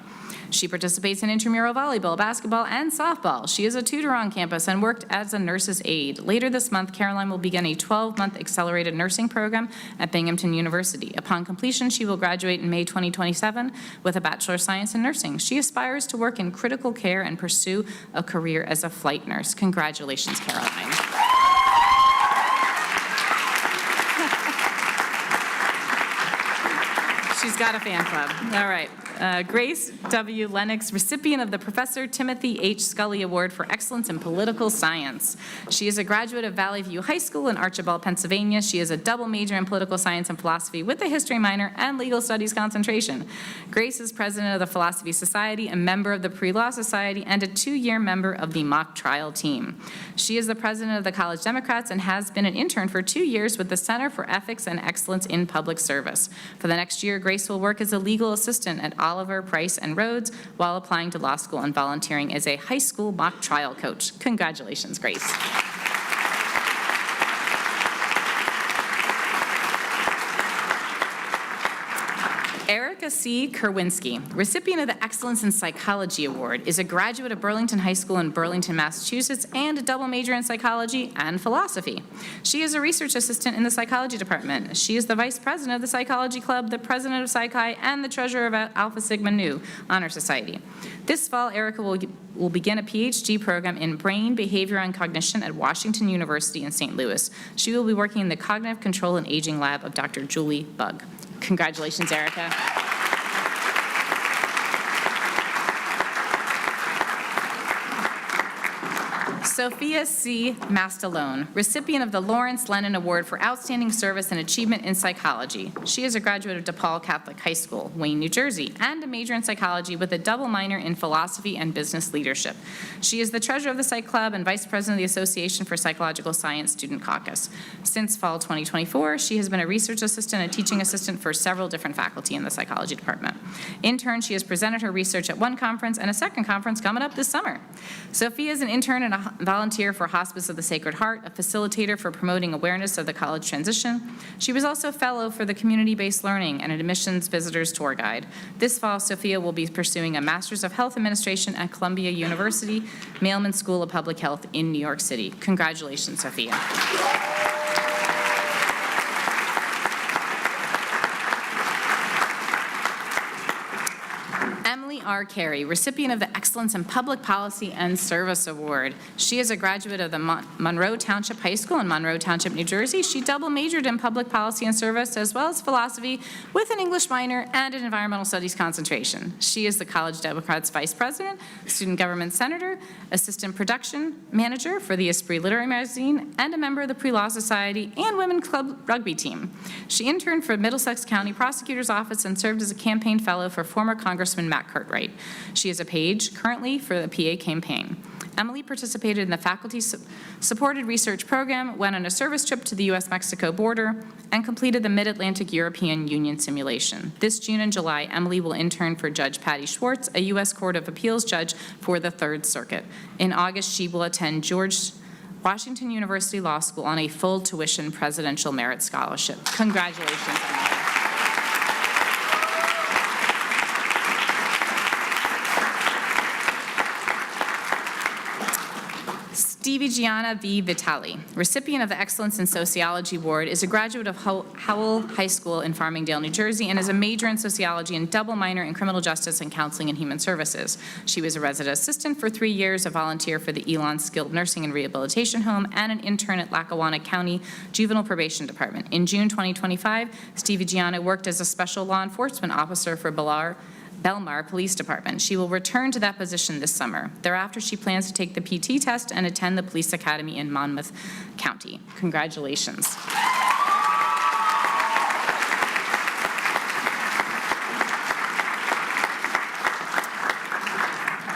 She participates in intramural volleyball, basketball, and softball. She is a tutor on campus and worked as a nurse's aide. Later this month, Caroline will begin a 12-month accelerated nursing program at Binghamton University. Upon completion, she will graduate in May 2027 with a Bachelor of Science in Nursing. She aspires to work in critical care and pursue a career as a flight nurse. Congratulations, Caroline. She's got a fan club. All right. Grace W. Lennox, recipient of the Professor Timothy H. Scully Award for Excellence in Political Science. She is a graduate of Valley View High School in Archibald, Pennsylvania. She is a double major in political science and philosophy with a history minor and legal studies concentration. Grace is president of the Philosophy Society, a member of the Pre-Law Society, and a 2-year member of the mock trial team. She is the president of the College Democrats and has been an intern for 2 years with the Center for Ethics and Excellence in Public Service. For the next year, Grace will work as a legal assistant at Oliver, Price, and Rhodes while applying to law school and volunteering as a high school mock trial coach. Congratulations, Grace. Erica C. Kerwinski, recipient of the Excellence in Psychology Award, is a graduate of Burlington High School in Burlington, Massachusetts, and a double major in psychology and philosophy. She is a research assistant in the psychology department. She is the vice president of the Psychology Club, the president of Psychi, and the treasurer of Alpha Sigma Nu Honor Society. This fall, Erica will begin a PhD program in brain, behavior, and cognition at Washington University in St. Louis. She will be working in the Cognitive Control and Aging Lab of Dr. Julie Bugg. Congratulations, Erica. Sophia C. Mastalone, recipient of the Lawrence Lennon Award for Outstanding Service and Achievement in Psychology. She is a graduate of DePaul Catholic High School, Wayne, New Jersey, and a major in psychology with a double minor in philosophy and business leadership. She is the treasurer of the Psych Club and vice president of the Association for Psychological Science Student Caucus. Since fall 2024, she has been a research assistant and teaching assistant for several different faculty in the psychology department. In turn, she has presented her research at one conference and a second conference coming up this summer. Sophia is an intern and a volunteer for Hospice of the Sacred Heart, a facilitator for promoting awareness of the college transition. She was also a fellow for the community-based learning and an admissions visitors tour guide. This fall, Sophia will be pursuing a Master's of Health Administration at Columbia University, Mailman School of Public Health in New York City. Congratulations, Sophia. R. Carey, recipient of the Excellence in Public Policy and Service Award. She is a graduate of the Monroe Township High School in Monroe Township, New Jersey. She double majored in public policy and service as well as philosophy with an English minor and an environmental studies concentration. She is the College Democrats Vice President, Student Government Senator, Assistant Production Manager for the Esprit Literary Magazine, and a member of the Pre-Law Society and Women's Club Rugby Team. She interned for Middlesex County Prosecutor's Office and served as a campaign fellow for former Congressman Matt Cartwright. She is a page currently for the PA campaign. Emily participated in the faculty-supported research program, went on a service trip to the U.S.-Mexico border, and completed the Mid-Atlantic European Union simulation. This June and July, Emily will intern for Judge Patty Schwartz, a U.S. Court of Appeals judge for the Third Circuit. In August, she will attend George Washington University Law School on a full tuition presidential merit scholarship. Congratulations, Emily. Stevie Gianna V. Vitali, recipient of the Excellence in Sociology Award, is a graduate of Howell High School in Farmingdale, New Jersey, and is a major in sociology and double minor in criminal justice and counseling and human services. She was a resident assistant for 3 years, a volunteer for the Elon Skilled Nursing and Rehabilitation Home, and an intern at Lackawanna County Juvenile Probation Department. In June 2025, Stevie Gianna worked as a special law enforcement officer for Belmar Police Department. She will return to that position this summer. Thereafter, she plans to take the PT test and attend the police academy in Monmouth County. Congratulations.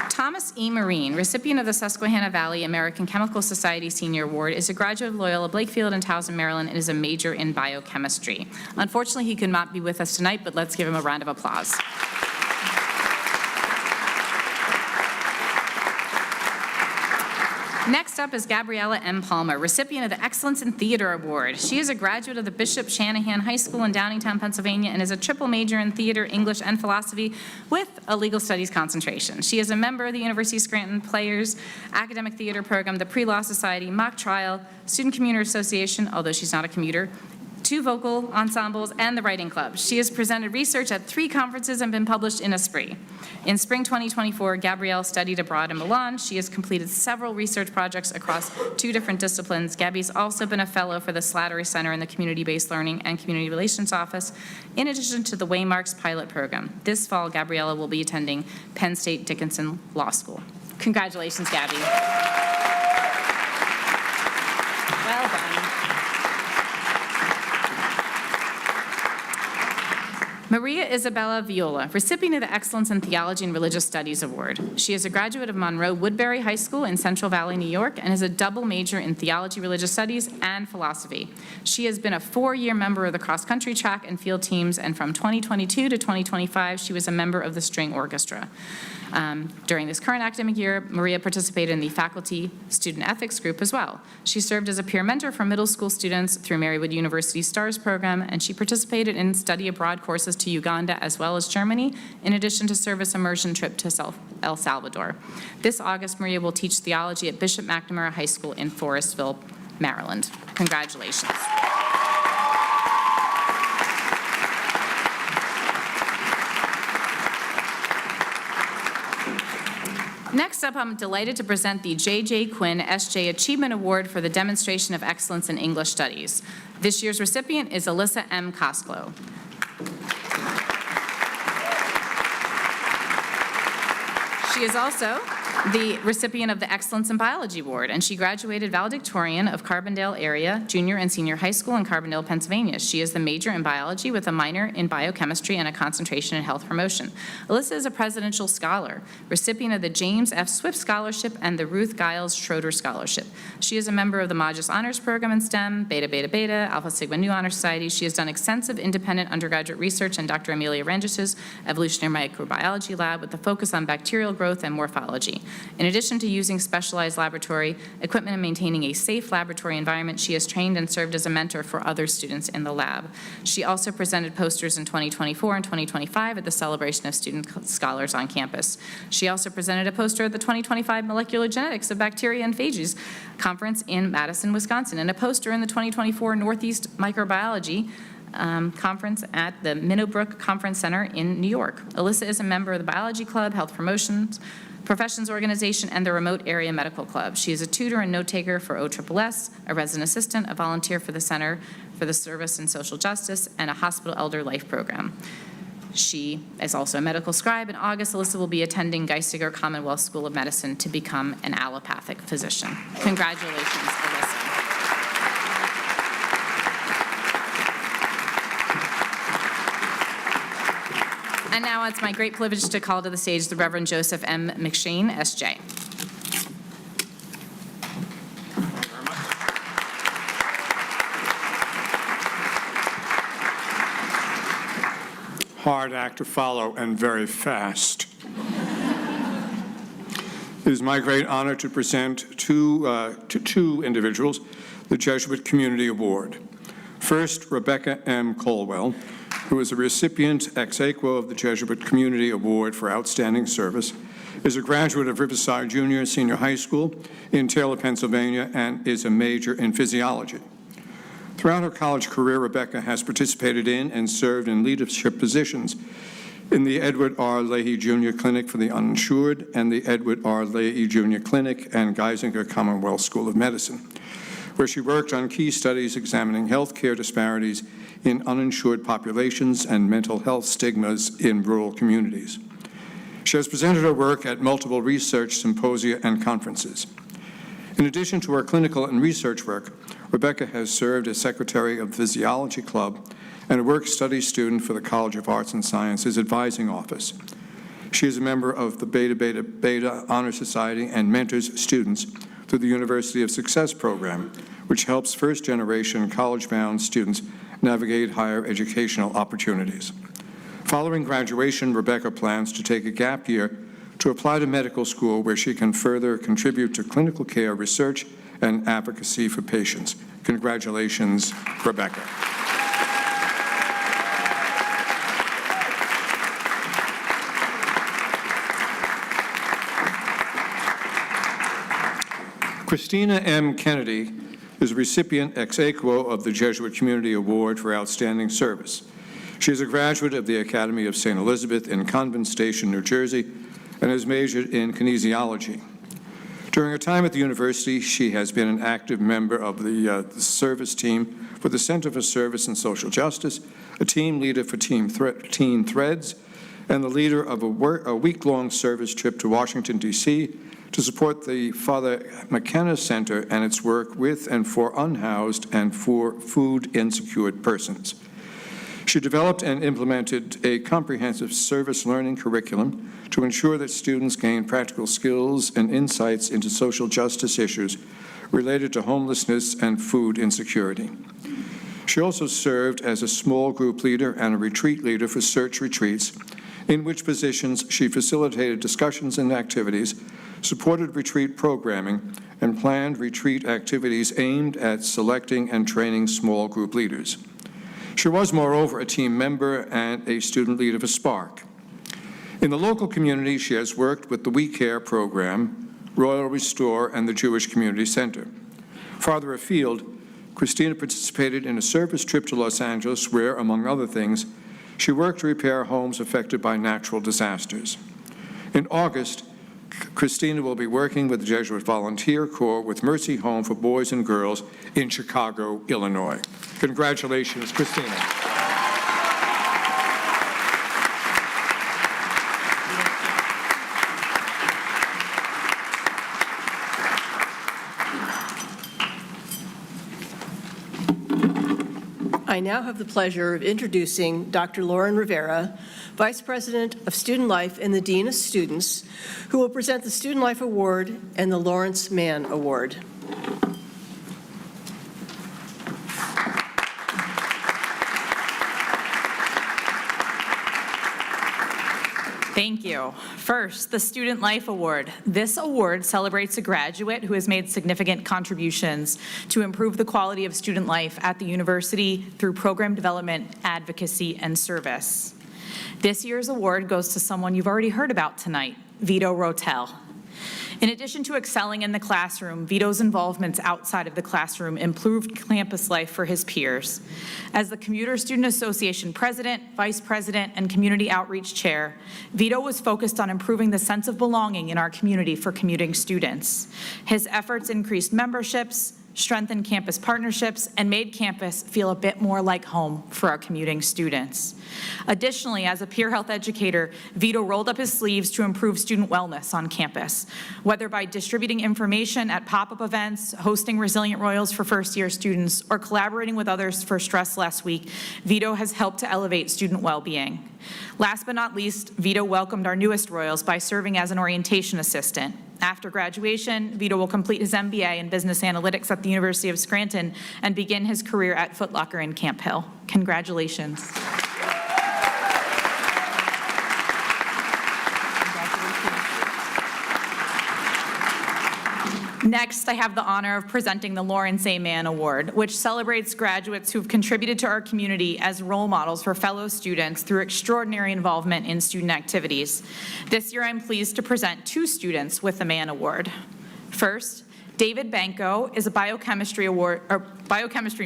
Thomas E. Marine, recipient of the Susquehanna Valley American Chemical Society Senior Award, is a graduate of Loyola Blakefield in Towson, Maryland, and is a major in biochemistry. Unfortunately, he could not be with us tonight, but let's give him a round of applause. Next up is Gabriella M. Palmer, recipient of the Excellence in Theater Award. She is a graduate of the Bishop Shanahan High School in Downingtown, Pennsylvania, and is a triple major in theater, English, and philosophy with a legal studies concentration. She is a member of the University of Scranton Players Academic Theater Program, the Pre-Law Society, Mock Trial, Student Commuter Association, although she's not a commuter, 2 vocal ensembles, and the Writing Club. She has presented research at 3 conferences and been published in Esprit. In spring 2024, Gabrielle studied abroad in Milan. She has completed several research projects across 2 different disciplines. Gabby's also been a fellow for the Slattery Center in the Community-Based Learning and Community Relations Office, in addition to the Waymarks pilot program. This fall, Gabriella will be attending Penn State Dickinson Law School. Congratulations, Gabby. Well done. Maria Isabella Viola, recipient of the Excellence in Theology and Religious Studies Award. She is a graduate of Monroe Woodbury High School in Central Valley, New York, and is a double major in Theology, Religious Studies, and Philosophy. She has been a 4-year member of the cross-country track and field teams, and from 2022 to 2025, she was a member of the string orchestra. During this current academic year, Maria participated in the faculty student ethics group as well. She served as a peer mentor for middle school students through Marywood University's STARS program, and she participated in study abroad courses to Uganda as well as Germany, in addition to service immersion trip to El Salvador. This August, Maria will teach theology at Bishop McNamara High School in Forestville, Maryland. Congratulations. Next up, I'm delighted to present the J.J. Quinn S.J. Achievement Award for the Demonstration of Excellence in English Studies. This year's recipient is Alyssa M. Kosklo. She is also the recipient of the Excellence in Biology Award, and she graduated valedictorian of Carbondale Area Junior and Senior High School in Carbondale, Pennsylvania. She is the major in biology with a minor in biochemistry and a concentration in health promotion. Alyssa is a presidential scholar, recipient of the James F. Swift Scholarship and the Ruth Giles Schroeder Scholarship. She is a member of the Magis Honors Program in STEM, Beta Beta Beta, Alpha Sigma Nu Honor Society. She has done extensive independent undergraduate research in Dr. Amelia Rangis' evolutionary microbiology lab with a focus on bacterial growth and morphology. In addition to using specialized laboratory equipment and maintaining a safe laboratory environment, she has trained and served as a mentor for other students in the lab. She also presented posters in 2024 and 2025 at the Celebration of Student Scholars on campus. She also presented a poster at the 2025 Molecular Genetics of Bacteria and Phages Conference in Madison, Wisconsin, and a poster in the 2024 Northeast Microbiology conference at the Minnowbrook Conference Center in New York. Alyssa is a member of the Biology Club, Health Promotions, Professions Organization, and the Remote Area Medical Club. She is a tutor and note-taker for OSSS, a resident assistant, a volunteer for the Center for the Service and Social Justice, and a hospital elder life program. She is also a medical scribe. In August, Alyssa will be attending Geisinger Commonwealth School of Medicine to become an allopathic physician. Congratulations, Alyssa. And now it's my great privilege to call to the stage the Reverend Joseph M. McShane, S.J. Hard act to follow and very fast. It is my great honor to present to two individuals the Jesuit Community Award. First, Rebecca M. Colwell, who is a recipient ex aequo of the Jesuit Community Award for Outstanding Service, is a graduate of Riverside Junior and Senior High School in Taylor, Pennsylvania, and is a major in physiology. Throughout her college career, Rebecca has participated in and served in leadership positions in the Edward R. Leahy Jr. Clinic for the Uninsured and the Edward R. Leahy Jr. Clinic and Geisinger Commonwealth School of Medicine, where she worked on key studies examining healthcare disparities in uninsured populations and mental health stigmas in rural communities. She has presented her work at multiple research symposia and conferences. In addition to her clinical and research work, Rebecca has served as secretary of the Physiology Club and a work-study student for the College of Arts and Sciences Advising Office. She is a member of the Beta Beta Beta Honor Society and mentors students through the University of Success program, which helps first-generation college-bound students navigate higher educational opportunities. Following graduation, Rebecca plans to take a gap year to apply to medical school where she can further contribute to clinical care research and advocacy for patients. Congratulations, Rebecca. Christina M. Kennedy is a recipient ex aequo of the Jesuit Community Award for Outstanding Service. She is a graduate of the Academy of St. Elizabeth in Convent Station, New Jersey, and has majored in kinesiology. During her time at the university, she has been an active member of the service team for the Center for Service and Social Justice, a team leader for Teen Threads, and the leader of a week-long service trip to Washington, D.C. to support the Father McKenna Center and its work with and for unhoused and for food-insecure persons. She developed and implemented a comprehensive service learning curriculum to ensure that students gain practical skills and insights into social justice issues related to homelessness and food insecurity. She also served as a small group leader and a retreat leader for Search Retreats, in which positions she facilitated discussions and activities, supported retreat programming, and planned retreat activities aimed at selecting and training small group leaders. She was, moreover, a team member and a student leader for Spark. In the local community, she has worked with the We Care program, Royal Restore, and the Jewish Community Center. Farther afield, Christina participated in a service trip to Los Angeles where, among other things, she worked to repair homes affected by natural disasters. In August, Christina will be working with the Jesuit Volunteer Corps with Mercy Home for Boys and Girls in Chicago, Illinois. Congratulations, Christina. I now have the pleasure of introducing Dr. Lauren Rivera, Vice President of Student Life and the Dean of Students, who will present the Student Life Award and the Lawrence Mann Award. Thank you. First, the Student Life Award. This award celebrates a graduate who has made significant contributions to improve the quality of student life at the university through program development, advocacy, and service. This year's award goes to someone you've already heard about tonight, Vito Rotel. In addition to excelling in the classroom, Vito's involvements outside of the classroom improved campus life for his peers. As the Commuter Student Association president, vice president, and community outreach chair, Vito was focused on improving the sense of belonging in our community for commuting students. His efforts increased memberships, strengthened campus partnerships, and made campus feel a bit more like home for our commuting students. Additionally, as a peer health educator, Vito rolled up his sleeves to improve student wellness on campus, whether by distributing information at pop-up events, hosting Resilient Royals for first-year students, or collaborating with others for Stress Last Week. Vito has helped to elevate student well-being. Last but not least, Vito welcomed our newest Royals by serving as an orientation assistant. After graduation, Vito will complete his MBA in Business Analytics at the University of Scranton and begin his career at Foot Locker in Camp Hill. Congratulations. Next, I have the honor of presenting the Lawrence A. Mann Award, which celebrates graduates who have contributed to our community as role models for fellow students through extraordinary involvement in student activities. This year, I'm pleased to present 2 students with the Mann Award. First, David Banco is a biochemistry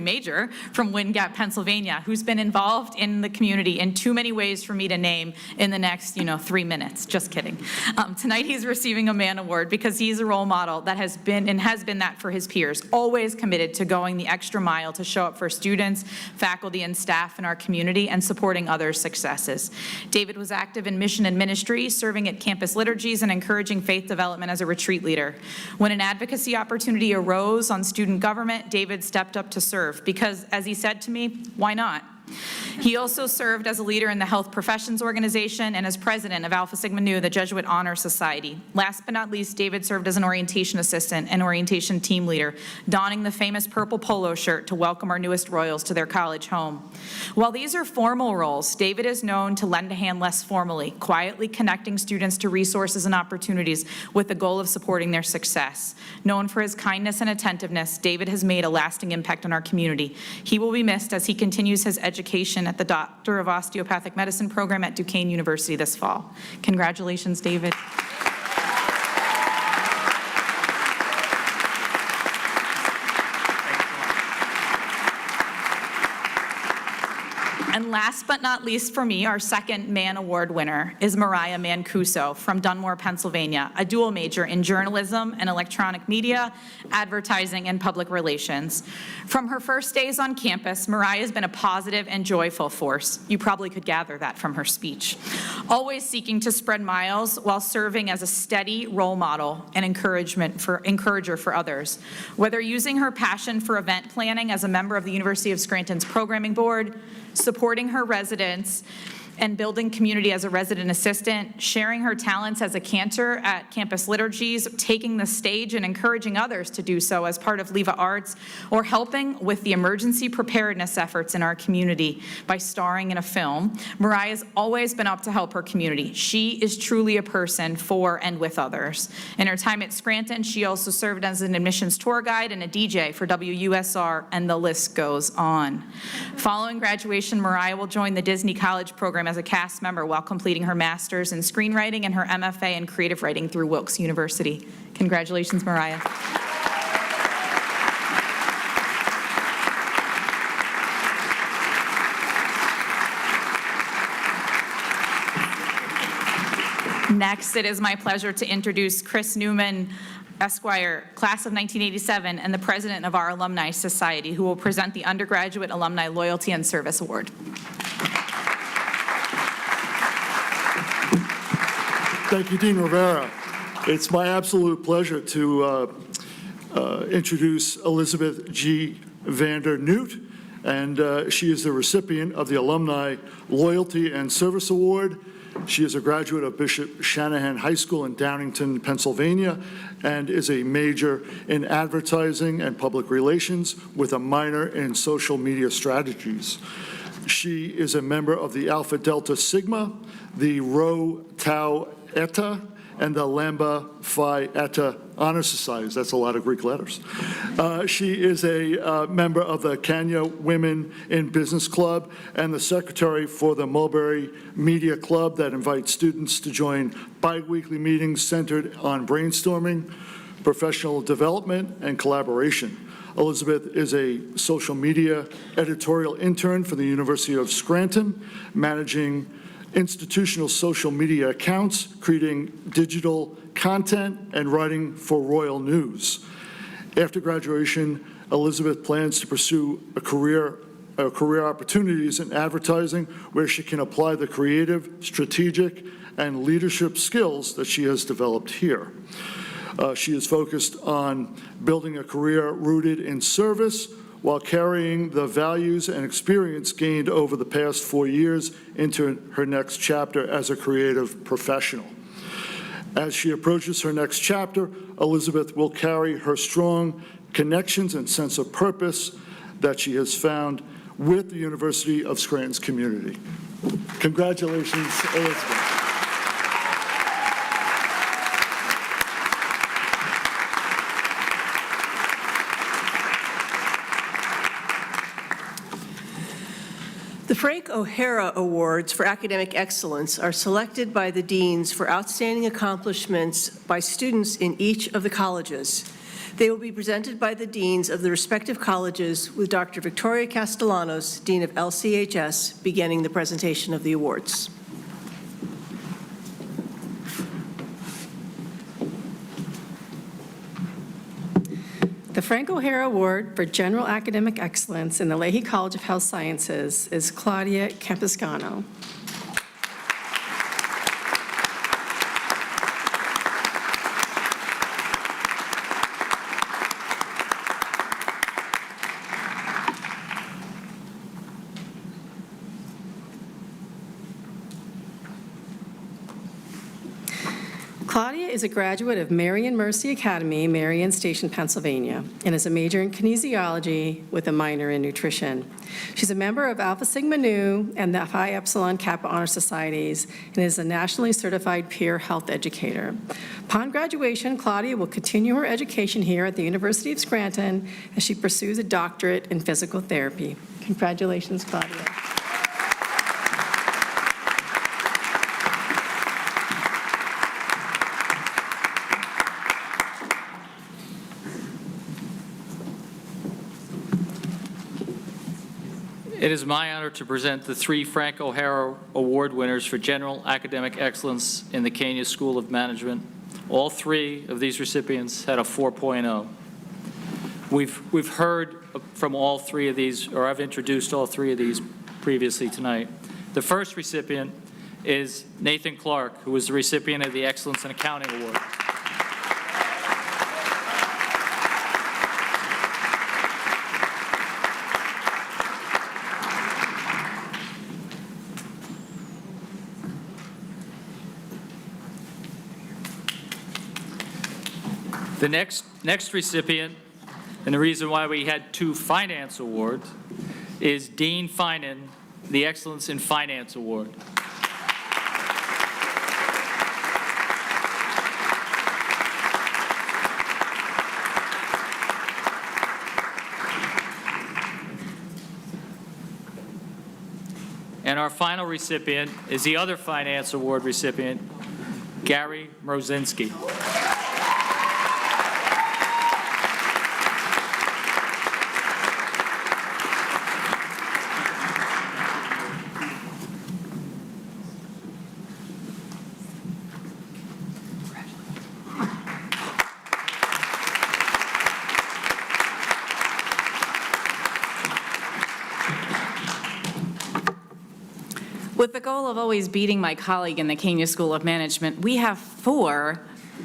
major from Wind Gap, Pennsylvania, who's been involved in the community in too many ways for me to name in the next, 3 minutes. Just kidding. Tonight he's receiving a Mann Award because he's a role model that has been that for his peers, always committed to going the extra mile to show up for students, faculty, and staff in our community and supporting others' successes. David was active in mission and ministry, serving at campus liturgies and encouraging faith development as a retreat leader. When an advocacy opportunity arose on student government, David stepped up to serve because, as he said to me, why not? He also served as a leader in the Health Professions Organization and as president of Alpha Sigma Nu, the Jesuit Honor Society. Last but not least, David served as an orientation assistant and orientation team leader, donning the famous purple polo shirt to welcome our newest Royals to their college home. While these are formal roles, David is known to lend a hand less formally, quietly connecting students to resources and opportunities with the goal of supporting their success. Known for his kindness and attentiveness, David has made a lasting impact on our community. He will be missed as he continues his education at the Doctor of Osteopathic Medicine program at Duquesne University this fall. Congratulations, David. And last but not least for me, our second Mann Award winner is Mariah Mancuso from Dunmore, Pennsylvania, a dual major in journalism and electronic media, advertising, and public relations. From her first days on campus, Mariah has been a positive and joyful force. You probably could gather that from her speech. Always seeking to spread miles while serving as a steady role model and encourager for others. Whether using her passion for event planning as a member of the University of Scranton's programming board, supporting her residents, and building community as a resident assistant, sharing her talents as a cantor at campus liturgies, taking the stage and encouraging others to do so as part of Leva Arts, or helping with the emergency preparedness efforts in our community by starring in a film. Mariah's always been up to help her community. She is truly a person for and with others. In her time at Scranton, she also served as an admissions tour guide and a DJ for WUSR, and the list goes on. Following graduation, Mariah will join the Disney College program as a cast member while completing her master's in screenwriting and her MFA in creative writing through Wilkes University. Congratulations, Mariah. Next, it is my pleasure to introduce Chris Newman, Esquire, class of 1987, and the president of our Alumni Society, who will present the Undergraduate Alumni Loyalty and Service Award. Thank you, Dean Rivera. It's my absolute pleasure to introduce Elizabeth G. Vander Newt. and she is the recipient of the Alumni Loyalty and Service Award. She is a graduate of Bishop Shanahan High School in Downingtown, Pennsylvania, and is a major in advertising and public relations with a minor in social media strategies. She is a member of the Alpha Delta Sigma, the Rho Tau Eta, and the Lambda Phi Eta Honor Societies. That's a lot of Greek letters. She is a member of the Kenya Women in Business Club and the secretary for the Mulberry Media Club that invites students to join bi-weekly meetings centered on brainstorming, professional development, and collaboration. Elizabeth is a social media editorial intern for the University of Scranton, managing institutional social media accounts, creating digital content, and writing for Royal News. After graduation, Elizabeth plans to pursue career opportunities in advertising where she can apply the creative, strategic, and leadership skills that she has developed here. She is focused on building a career rooted in service while carrying the values and experience gained over the past 4 years into her next chapter as a creative professional. As she approaches her next chapter, Elizabeth will carry her strong connections and sense of purpose that she has found with the University of Scranton's community. Congratulations, Elizabeth. The Frank O'Hara Awards for Academic Excellence are selected by the deans for outstanding accomplishments by students in each of the colleges. They will be presented by the deans of the respective colleges, with Dr. Victoria Castellanos, Dean of LCHS, beginning the presentation of the awards. The Frank O'Hara Award for General Academic Excellence in the Leahy College of Health Sciences is Claudia Campiscano. Claudia is a graduate of Marian Mercy Academy, Marian Station, Pennsylvania, and is a major in kinesiology with a minor in nutrition. She's a member of Alpha Sigma Nu and the Phi Epsilon Kappa Honor Societies and is a nationally certified peer health educator. Upon graduation, Claudia will continue her education here at the University of Scranton as she pursues a doctorate in physical therapy. Congratulations, Claudia. It is my honor to present the 3 Frank O'Hara Award winners for General Academic Excellence in the Kenya School of Management. All 3 of these recipients had a 4.0. We've heard from all 3 of these, or I've introduced all 3 of these previously tonight. The first recipient is Nathan Clark, who was the recipient of the Excellence in Accounting Award. The next recipient, and the reason why we had 2 finance awards, is Dean Finan, the Excellence in Finance Award. And our final recipient is the other finance award recipient, Gary Mrozinski. With the goal of always beating my colleague in the Kenya School of Management, we have 4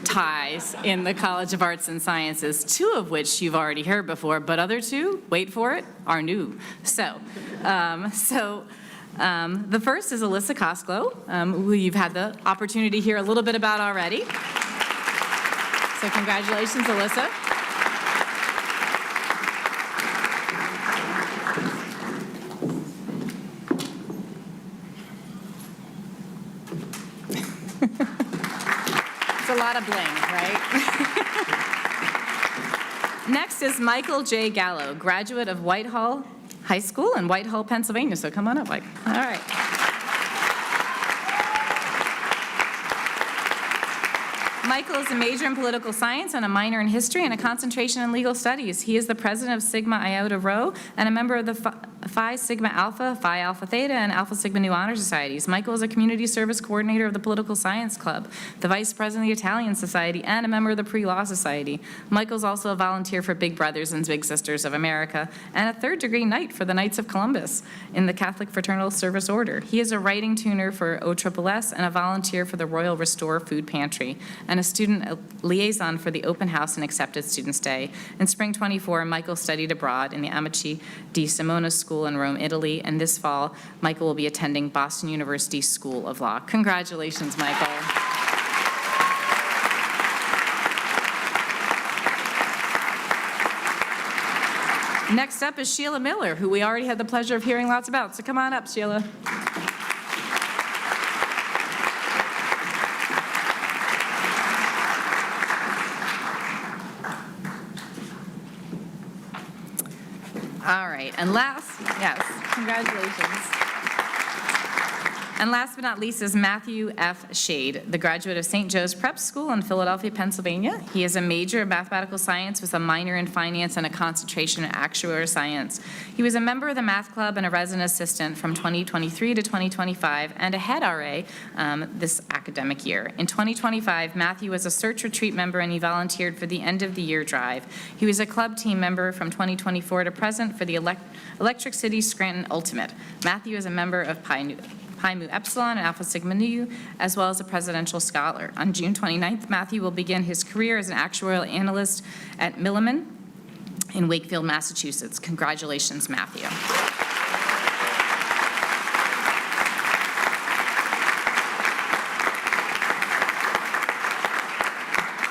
ties in the College of Arts and Sciences, 2 of which you've already heard before, but other 2, wait for it, are new. So the first is Alyssa Kosklo, who you've had the opportunity to hear a little bit about already. So congratulations, Alyssa. It's a lot of bling, right? Next is Michael J. Gallo, graduate of Whitehall High School in Whitehall, Pennsylvania. So come on up, Mike. All right. Michael is a major in political science and a minor in history and a concentration in legal studies. He is the president of Sigma Iota Rho and a member of the Phi Sigma Alpha, Phi Alpha Theta, and Alpha Sigma Nu Honor Societies. Michael is a community service coordinator of the Political Science Club, the vice president of the Italian Society, and a member of the Pre-Law Society. Michael is also a volunteer for Big Brothers and Big Sisters of America and a third-degree knight for the Knights of Columbus in the Catholic Fraternal Service Order. He is a writing tuner for OSSS and a volunteer for the Royal Restore Food Pantry and a student liaison for the Open House and Accepted Students Day. In spring 24, Michael studied abroad in the Amici di Simona School in Rome, Italy, and this fall, Michael will be attending Boston University School of Law. Congratulations, Michael. Next up is Sheila Miller, who we already had the pleasure of hearing lots about. So come on up, Sheila. All right, and congratulations. And last but not least is Matthew F. Shade, the graduate of St. Joe's Prep School in Philadelphia, Pennsylvania. He is a major in mathematical science with a minor in finance and a concentration in actuarial science. He was a member of the math club and a resident assistant from 2023 to 2025 and a head RA this academic year. In 2025, Matthew was a search retreat member and he volunteered for the end of the year drive. He was a club team member from 2024 to present for the Electric City Scranton Ultimate. Matthew is a member of Pi Mu Epsilon and Alpha Sigma Nu, as well as a presidential scholar. On June 29th, Matthew will begin his career as an actuarial analyst at Milliman in Wakefield, Massachusetts. Congratulations, Matthew.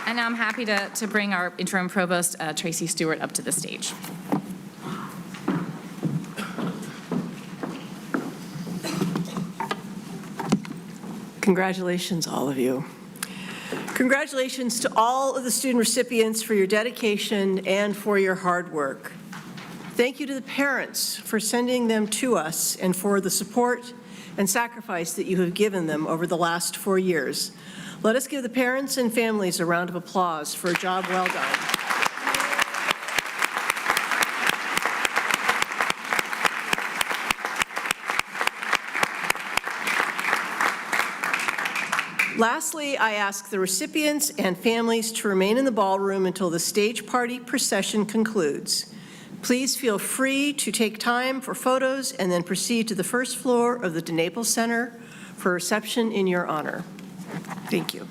And now I'm happy to bring our interim provost, Tracy Stewart, up to the stage. Congratulations, all of you. Congratulations to all of the student recipients for your dedication and for your hard work. Thank you to the parents for sending them to us and for the support and sacrifice that you have given them over the last 4 years. Let us give the parents and families a round of applause for a job well done. Lastly, I ask the recipients and families to remain in the ballroom until the stage party procession concludes. Please feel free to take time for photos and then proceed to the first floor of the DeNaples Center for a reception in your honor. Thank you.